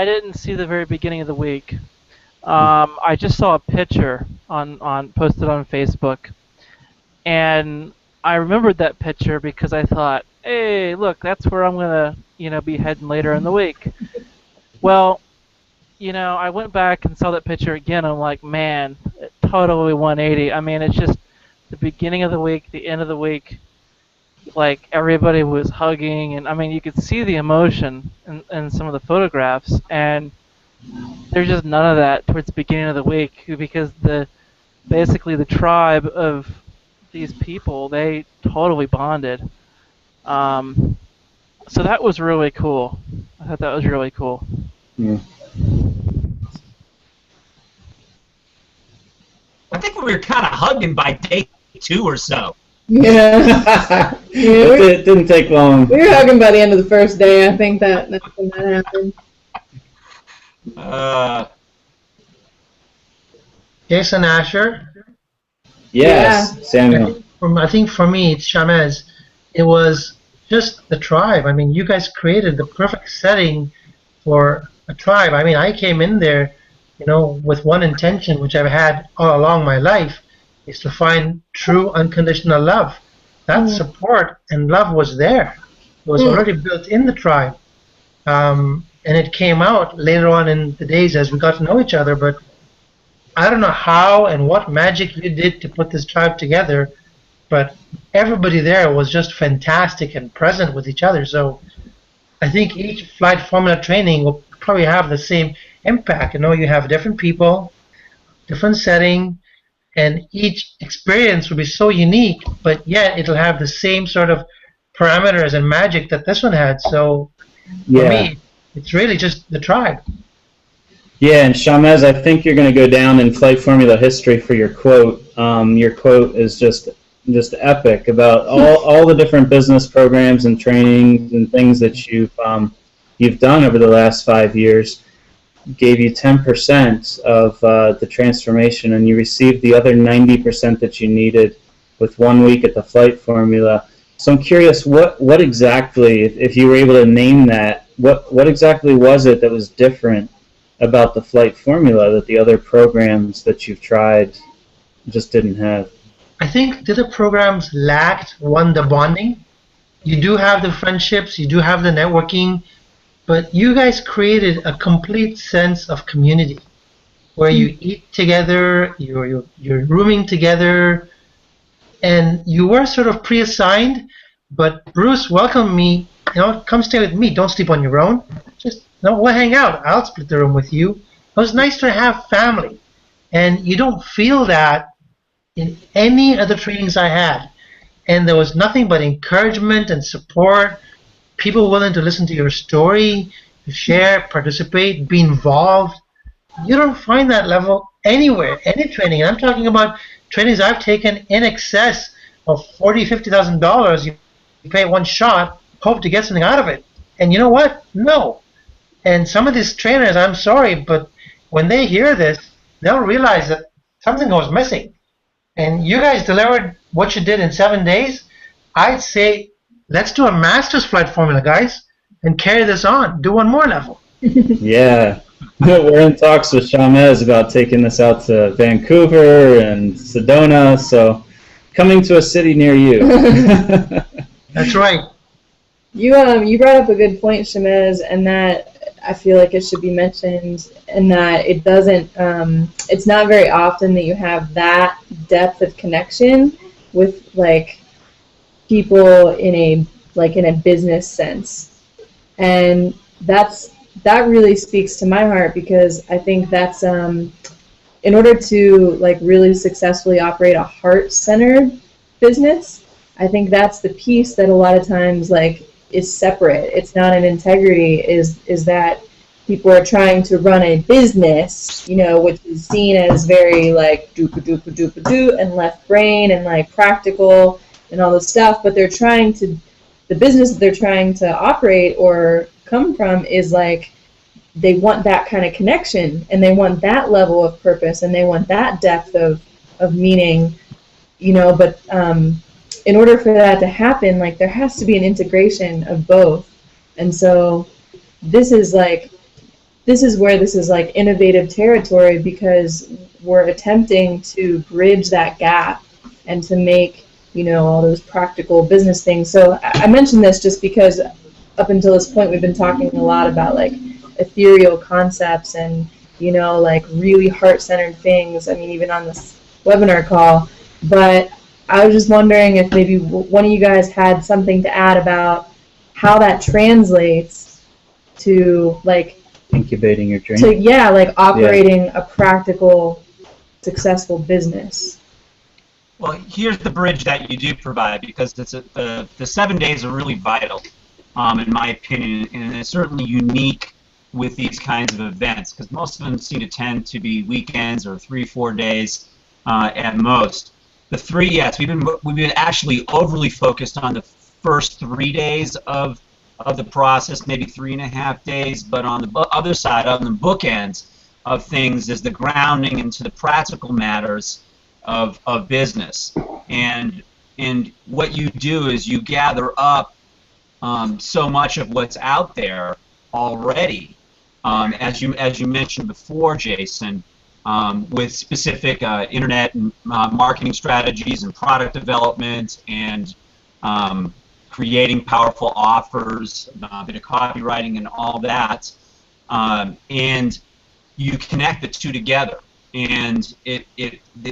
didn't see the very beginning of the week. I just saw a picture posted on Facebook, and I remembered that picture because I thought, hey, look, that's where I'm gonna, you know, be heading later in the week. Well, you know, I went back and saw that picture again. I'm like, man, totally 180. I mean, it's just the beginning of the week, the end of the week. Like, everybody was hugging, and I mean, you could see the emotion in some of the photographs, and there's just none of that towards the beginning of the week, because basically the tribe of these people, they totally bonded. So that was really cool. I thought that was really cool. Yeah. I think we were kind of hugging by day 2 or so. Yeah. It didn't take long. We were hugging by the end of the first day. I think that's when that happened. Jason Asher. Yes, Yeah. Samuel. I think for me, it's Shamez. It was just the tribe. I mean, you guys created the perfect setting for a tribe. I mean, I came in there, you know, with one intention, which I've had all along my life, is to find true unconditional love. That support and love was there. It was already built in the tribe. And it came out later on in the days as we got to know each other, but I don't know how and what magic you did to put this tribe together, but everybody there was just fantastic and present with each other. So I think each flight formula training will probably have the same impact. You know, you have different people, different setting, and each experience will be so unique, but yet it'll have the same sort of parameters and magic that this one had. So for me, it's really just the tribe. Yeah, and Shamez, I think you're going to go down in Flight Formula history for your quote. Your quote is just epic about all the different business programs and trainings and things that you've done over the last 5 years. Gave you 10% of the transformation, and you received the other 90% that you needed with 1 week at the Flight Formula. So I'm curious, what exactly, if you were able to name that, what exactly was it that was different about the flight formula that the other programs that you've tried just didn't have? I think the other programs lacked, one, the bonding. You do have the friendships, you do have the networking, but you guys created a complete sense of community where you eat together, you're rooming together, and you were sort of pre-assigned, but Bruce welcomed me, come stay with me, don't sleep on your own. Just, we'll hang out. I'll split the room with you. It was nice to have family. And you don't feel that in any other trainings I had. And there was nothing but encouragement and support, people willing to listen to your story, to share, participate, be involved. You don't find that level anywhere, any training. And I'm talking about trainings I've taken in excess of $40,000, $50,000. You pay one shot, hope to get something out of it. And you know what? No. And some of these trainers, I'm sorry, but when they hear this, they'll realize that something was missing. And you guys delivered what you did in 7 days. I'd say, let's do a master's flight formula, guys, and carry this on. Do one more level. Yeah. We're in talks with Shamez about taking this out to Vancouver and Sedona, so coming to a city near you. That's right. You brought up a good point, Shamez, and that I feel like it should be mentioned, and that it doesn't. It's not very often that you have that depth of connection with like people in a business sense, and that really speaks to my heart, because I think that's in order to like really successfully operate a heart-centered business, I think that's the piece that a lot of times like is separate. It's not an integrity, is that people are trying to run a business, which is seen as very like doop-a-doop-a-doop-a-doo and left brain and like practical and all this stuff, but the business that they're trying to operate or come from is like they want that kind of connection, and they want that level of purpose, and they want that depth of meaning, but in order for that to happen, like there has to be an integration of both. And so this is where this is like innovative territory, because we're attempting to bridge that gap and to make all those practical business things. So I mentioned this just because up until this point we've been talking a lot about like ethereal concepts and like really heart-centered things. I mean, even on this webinar call. But I was just wondering if maybe one of you guys had something to add about how that translates to like incubating your dream. Operating a practical, successful business. Well, here's the bridge that you do provide, because the 7 days are really vital, in my opinion, and it's certainly unique with these kinds of events, because most of them seem to tend to be weekends or 3-4 days at most. The three, yes, we've been actually overly focused on the first 3 days of the process, maybe 3.5 days, but on the other side, on the bookends of things, is the grounding into the practical matters of business. And what you do is you gather up so much of what's out there already, as you mentioned before, Jason, with specific internet and marketing strategies and product development and creating powerful offers, a bit of copywriting and all that, and you connect the two together. And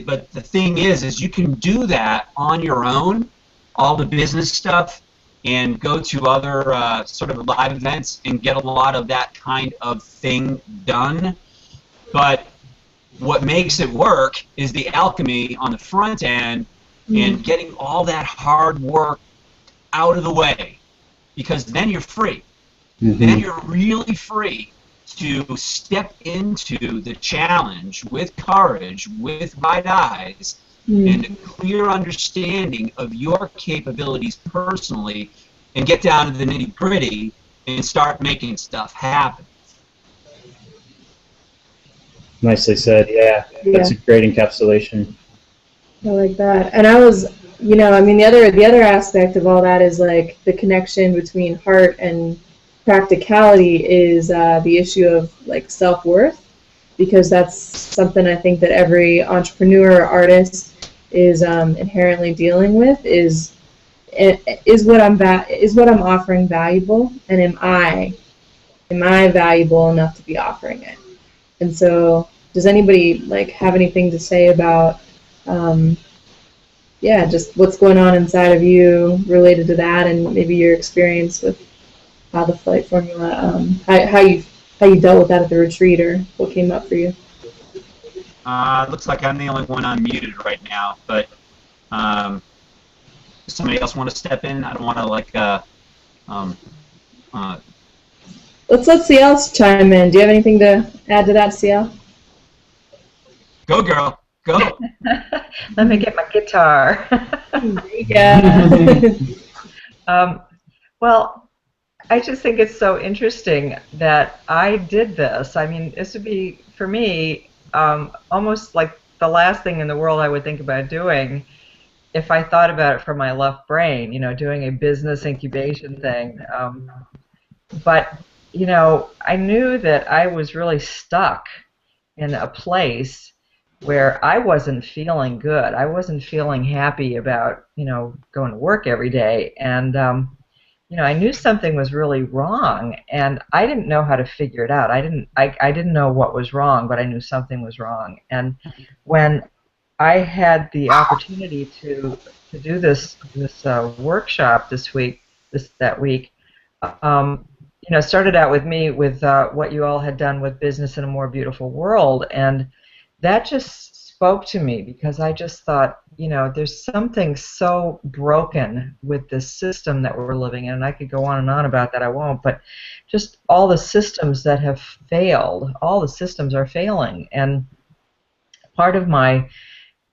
but the thing is you can do that on your own, all the business stuff, and go to other sort of live events and get a lot of that kind of thing done. But what makes it work is the alchemy on the front end and getting all that hard work out of the way, because then you're free. Then you're really free to step into the challenge with courage, with wide eyes, and a clear understanding of your capabilities personally, and get down to the nitty-gritty and start making stuff happen. Nicely said. Yeah, that's a great encapsulation. I like that. And I was, I mean, the other aspect of all that is like the connection between heart and practicality is the issue of like self-worth, because that's something I think that every entrepreneur or artist is inherently dealing with. Is what I'm offering valuable, and am I valuable enough to be offering it? And so, does anybody like have anything to say about just what's going on inside of you related to that, and maybe your experience with how the flight formula, how you dealt with that at the retreat, or what came up for you? Looks like I'm the only one unmuted right now, but does somebody else want to step in? I don't want to Let's let CL chime in. Do you have anything to add to that, CL? Go, girl, go. Let me get my guitar. Yeah. Well, I just think it's so interesting that I did this. I mean, this would be, for me, almost like the last thing in the world I would think about doing if I thought about it from my left brain, doing a business incubation thing. But, I knew that I was really stuck in a place where I wasn't feeling good. I wasn't feeling happy about, going to work every day. And, I knew something was really wrong, and I didn't know how to figure it out. I didn't know what was wrong, but I knew something was wrong. And when I had the opportunity to do this workshop that week, started out with me with what you all had done with Business in a More Beautiful World, and that just spoke to me, because I just thought, there's something so broken with this system that we're living in, and I could go on and on about that. I won't, but just all the systems that have failed, all the systems are failing, and part of my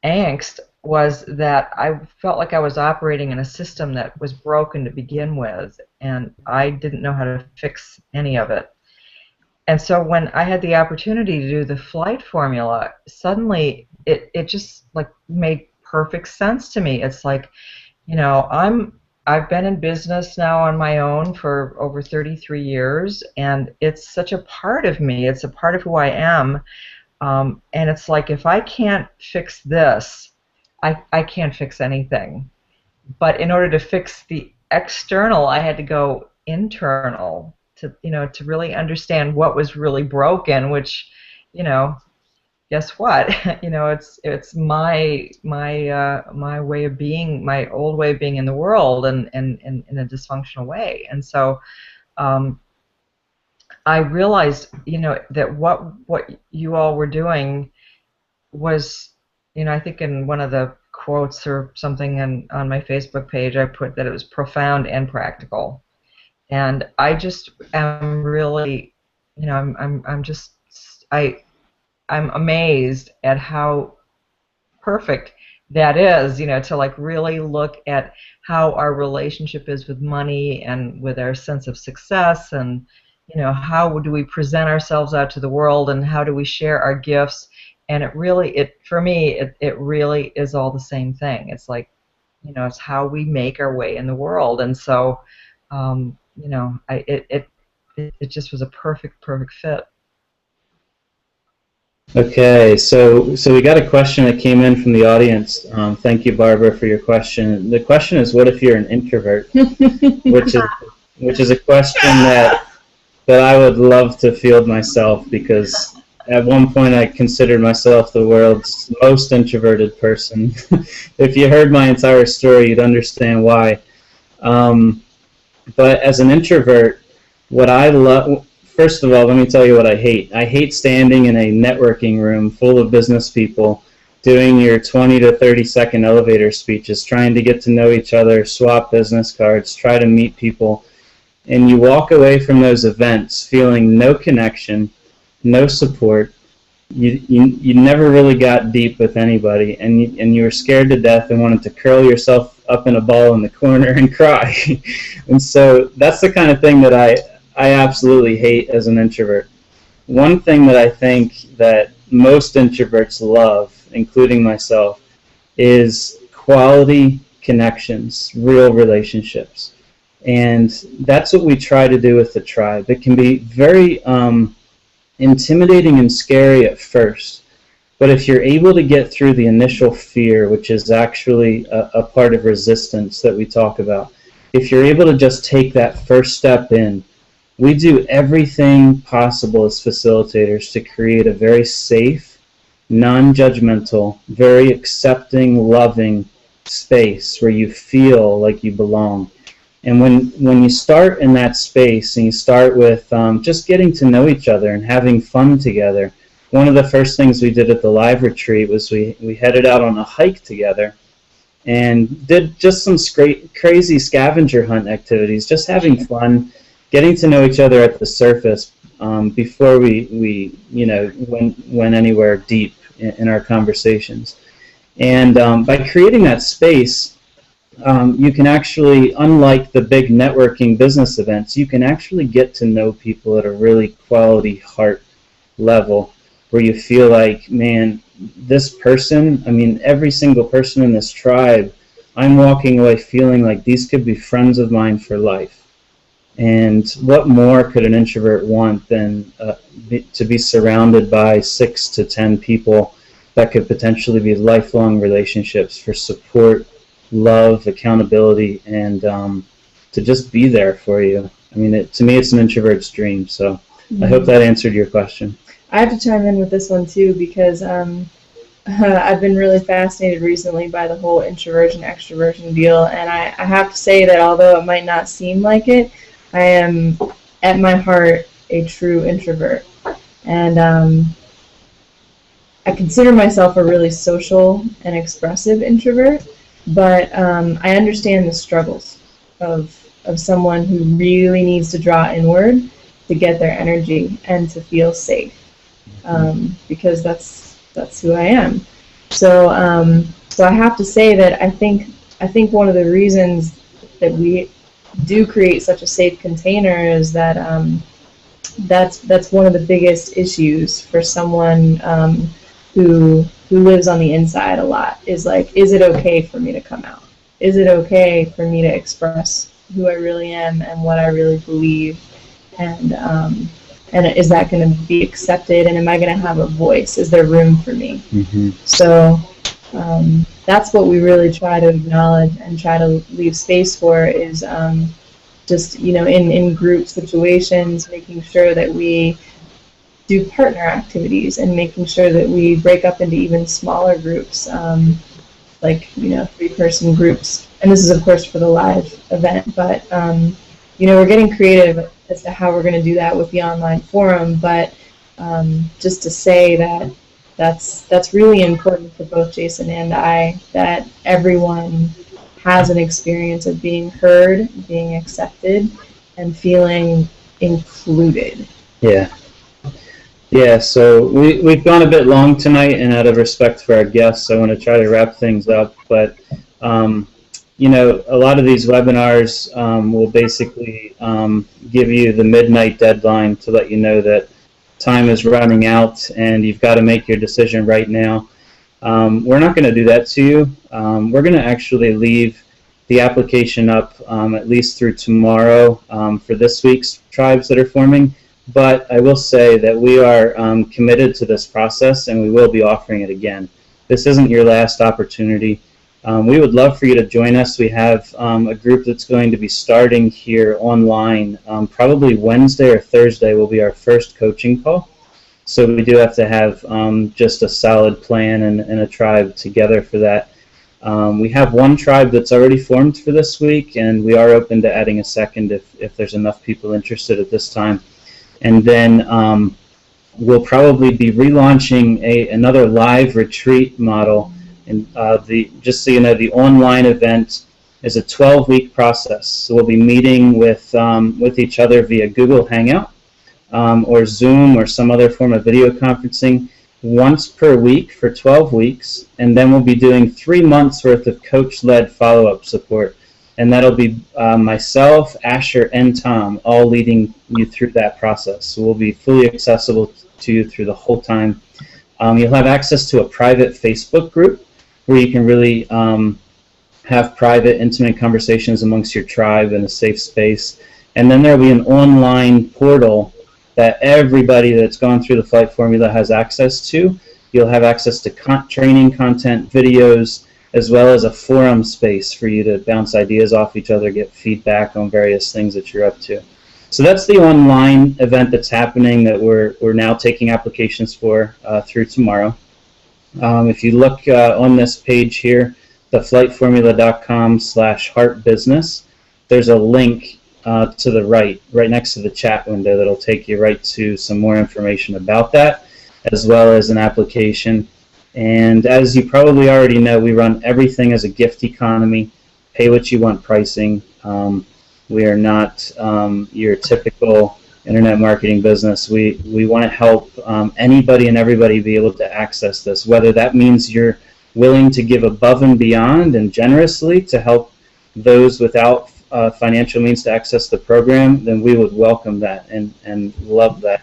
angst was that I felt like I was operating in a system that was broken to begin with, and I didn't know how to fix any of it. And so when I had the opportunity to do the flight formula, suddenly it just like made perfect sense to me. It's like, I've been in business now on my own for over 33 years, and it's such a part of me. It's a part of who I am. And it's like, if I can't fix this, I can't fix anything. But in order to fix the external, I had to go internal to really understand what was really broken, which, guess what? It's my way of being, my old way of being in the world, and in a dysfunctional way. And so I realized, that what you all were doing was, I think in one of the quotes or something on my Facebook page, I put that it was profound and practical. And I just am really, I'm amazed at how perfect that is, to like really look at how our relationship is with money and with our sense of success, and how do we present ourselves out to the world, and how do we share our gifts. And for me, it really is all the same thing. It's like, it's how we make our way in the world. And so, it just was a perfect fit. Okay, so we got a question that came in from the audience. Thank you, Barbara, for your question. The question is, what if you're an introvert? which is a question that I would love to field myself, because at one point I considered myself the world's most introverted person. If you heard my entire story, you'd understand why. But as an introvert, what I love... First of all, let me tell you what I hate. I hate standing in a networking room full of business people doing your 20 to 30 second elevator speeches, trying to get to know each other, swap business cards, try to meet people. And you walk away from those events feeling no connection, no support. You never really got deep with anybody, and you were scared to death and wanted to curl yourself up in a ball in the corner and cry. And so that's the kind of thing that I absolutely hate as an introvert. One thing that I think that most introverts love, including myself, is quality connections, real relationships. And that's what we try to do with the tribe. It can be very intimidating and scary at first, but if you're able to get through the initial fear, which is actually a part of resistance that we talk about, if you're able to just take that first step in, we do everything possible as facilitators to create a very safe, non-judgmental, very accepting, loving space where you feel like you belong. And when you start in that space and you start with just getting to know each other and having fun together, one of the first things we did at the live retreat was we headed out on a hike together and did just some crazy scavenger hunt activities, just having fun, getting to know each other at the surface before we went anywhere deep in our conversations. And by creating that space, you can actually, unlike the big networking business events, you can actually get to know people at a really quality heart level where you feel like, man, this person, I mean, every single person in this tribe, I'm walking away feeling like these could be friends of mine for life. And what more could an introvert want than to be surrounded by 6 to 10 people that could potentially be lifelong relationships for support, love, accountability, and to just be there for you. I mean, to me, it's an introvert's dream. So I hope that answered your question. I have to chime in with this one too, because I've been really fascinated recently by the whole introversion extroversion deal, and I have to say that although it might not seem like it, I am at my heart a true introvert, and I consider myself a really social and expressive introvert, but I understand the struggles of someone who really needs to draw inward to get their energy and to feel safe, because that's who I am. So so I have to say that I think one of the reasons that we do create such a safe container is that that's one of the biggest issues for someone who lives on the inside a lot, is like, is it okay for me to come out? Is it okay for me to express who I really am and what I really believe? And is that going to be accepted? And am I going to have a voice? Is there room for me? Mm-hmm. So that's what we really try to acknowledge and try to leave space for, is just, in group situations, making sure that we do partner activities and making sure that we break up into even smaller groups, like 3-person groups. And this is, of course, for the live event, but we're getting creative as to how we're going to do that with the online forum. But just to say that that's really important for both Jason and I, that everyone has an experience of being heard, being accepted, and feeling included. Yeah, so we've gone a bit long tonight, and out of respect for our guests, I want to try to wrap things up. But, a lot of these webinars will basically give you the midnight deadline to let you know that time is running out and you've got to make your decision right now. We're not going to do that to you. We're going to actually leave the application up at least through tomorrow for this week's tribes that are forming. But I will say that we are committed to this process, and we will be offering it again. This isn't your last opportunity. We would love for you to join us. We have a group that's going to be starting here online. Probably Wednesday or Thursday will be our first coaching call. So we do have to have just a solid plan and a tribe together for that. We have one tribe that's already formed for this week, and we are open to adding a second if there's enough people interested at this time. And then we'll probably be relaunching another live retreat model. And just so you know, the online event is a 12-week process. So we'll be meeting with each other via Google Hangout or Zoom or some other form of video conferencing once per week for 12 weeks. And then we'll be doing 3 months worth of coach-led follow-up support. And that'll be myself, Asher, and Tom all leading you through that process. So we'll be fully accessible to you through the whole time. You'll have access to a private Facebook group where you can really have private, intimate conversations amongst your tribe in a safe space. And then there will be an online portal that everybody that's gone through the flight formula has access to. You'll have access to training content, videos, as well as a forum space for you to bounce ideas off each other, get feedback on various things that you're up to. So that's the online event that's happening that we're now taking applications for through tomorrow. If you look on this page here, theflightformula.com/heartbusiness, there's a link to the right next to the chat window that'll take you right to some more information about that, as well as an application. And as you probably already know, we run everything as a gift economy, pay what you want pricing. We are not your typical internet marketing business. We want to help anybody and everybody be able to access this, whether that means you're willing to give above and beyond and generously to help those without financial means to access the program, then we would welcome that and love that.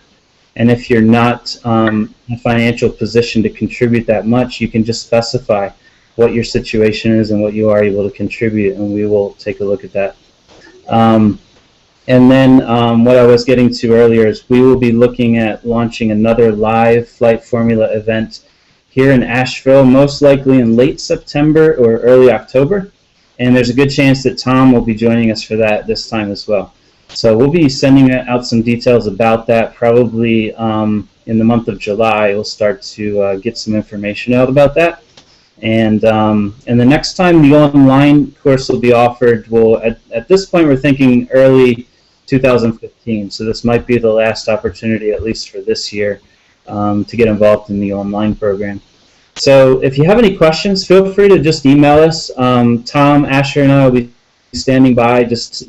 And if you're not in a financial position to contribute that much, you can just specify what your situation is and what you are able to contribute, and we will take a look at that. And then what I was getting to earlier is we will be looking at launching another live Flight Formula event here in Asheville, most likely in late September or early October. And there's a good chance that Tom will be joining us for that this time as well. So we'll be sending out some details about that probably in the month of July. We'll start to get some information out about that. And the next time the online course will be offered, at this point we're thinking early 2015. So this might be the last opportunity, at least for this year, to get involved in the online program. So if you have any questions, feel free to just email us. Tom, Asher, and I will be standing by just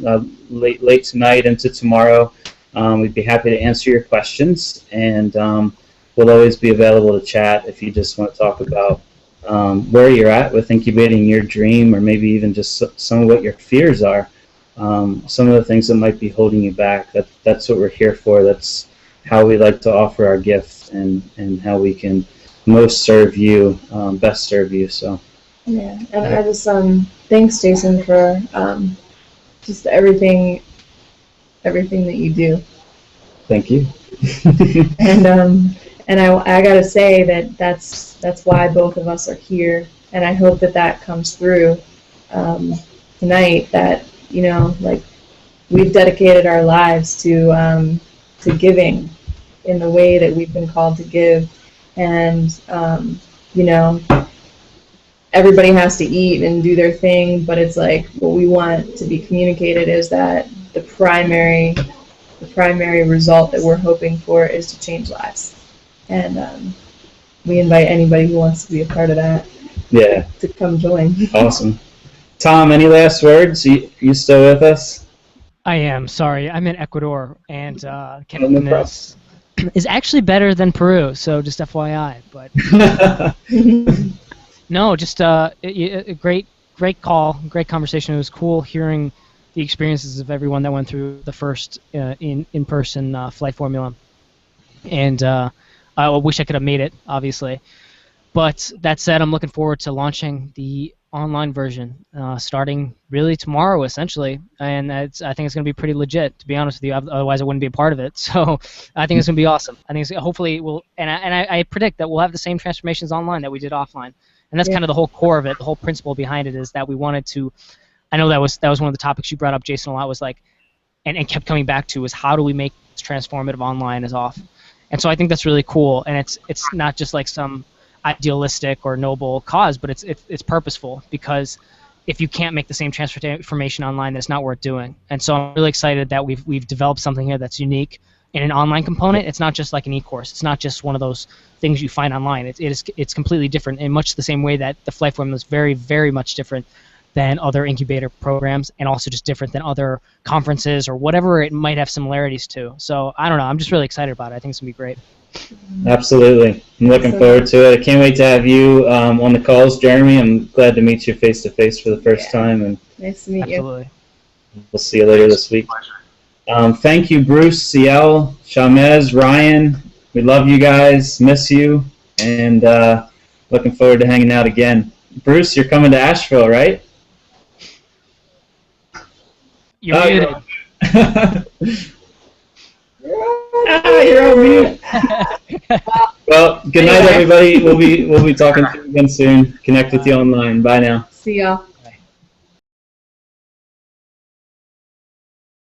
late tonight into tomorrow. We'd be happy to answer your questions, and we'll always be available to chat if you just want to talk about where you're at with incubating your dream, or maybe even just some of what your fears are, some of the things that might be holding you back. That's what we're here for. That's how we like to offer our gifts, and how we can most serve you, best serve you. So yeah, and I just thanks, Jason, for just everything that you do. Thank you. And I gotta say that's why both of us are here, and I hope that comes through tonight. That like we've dedicated our lives to giving in the way that we've been called to give, and everybody has to eat and do their thing, but it's like what we want to be communicated is that the primary result that we're hoping for is to change lives. And we invite anybody who wants to be a part of that to come join. Awesome. Tom, any last words? You still with us? I am. Sorry. I'm in Ecuador, and Canada is actually better than Peru, so just FYI. But no, just a great call, great conversation. It was cool hearing the experiences of everyone that went through the first in-person Flight Formula. And I wish I could have made it, obviously. But that said, I'm looking forward to launching the online version starting really tomorrow, essentially. And I think it's going to be pretty legit, to be honest with you. Otherwise, I wouldn't be a part of it. So I think it's going to be awesome. I think hopefully we'll, and I predict that we'll have the same transformations online that we did offline. And that's kind of the whole core of it. The whole principle behind it is that we wanted to. I know that was one of the topics you brought up, Jason, a lot. Was like, and kept coming back to, is how do we make this transformative online as off? And so I think that's really cool. And it's not just like some idealistic or noble cause, but it's purposeful, because if you can't make the same transformation online, then it's not worth doing. And so I'm really excited that we've developed something here that's unique in an online component. It's not just like an e-course. It's not just one of those things you find online. It's completely different, in much the same way that the Flight Formula is very, very much different than other incubator programs, and also just different than other conferences or whatever it might have similarities to. So I don't know. I'm just really excited about it. I think it's going to be great. Absolutely. I'm looking forward to it. I can't wait to have you on the calls, Jeremy. I'm glad to meet you face-to-face for the first time. And nice to meet Absolutely. you. We'll see you later this week. Thank you, Bruce, Ciel, Shamez, Ryan. We love you guys, miss you, and looking forward to hanging out again. Bruce, you're coming to Asheville, right? You're muted. You're on mute. Well, good night, everybody. We'll be talking to you again soon. Connect with you online. Bye now. See y'all.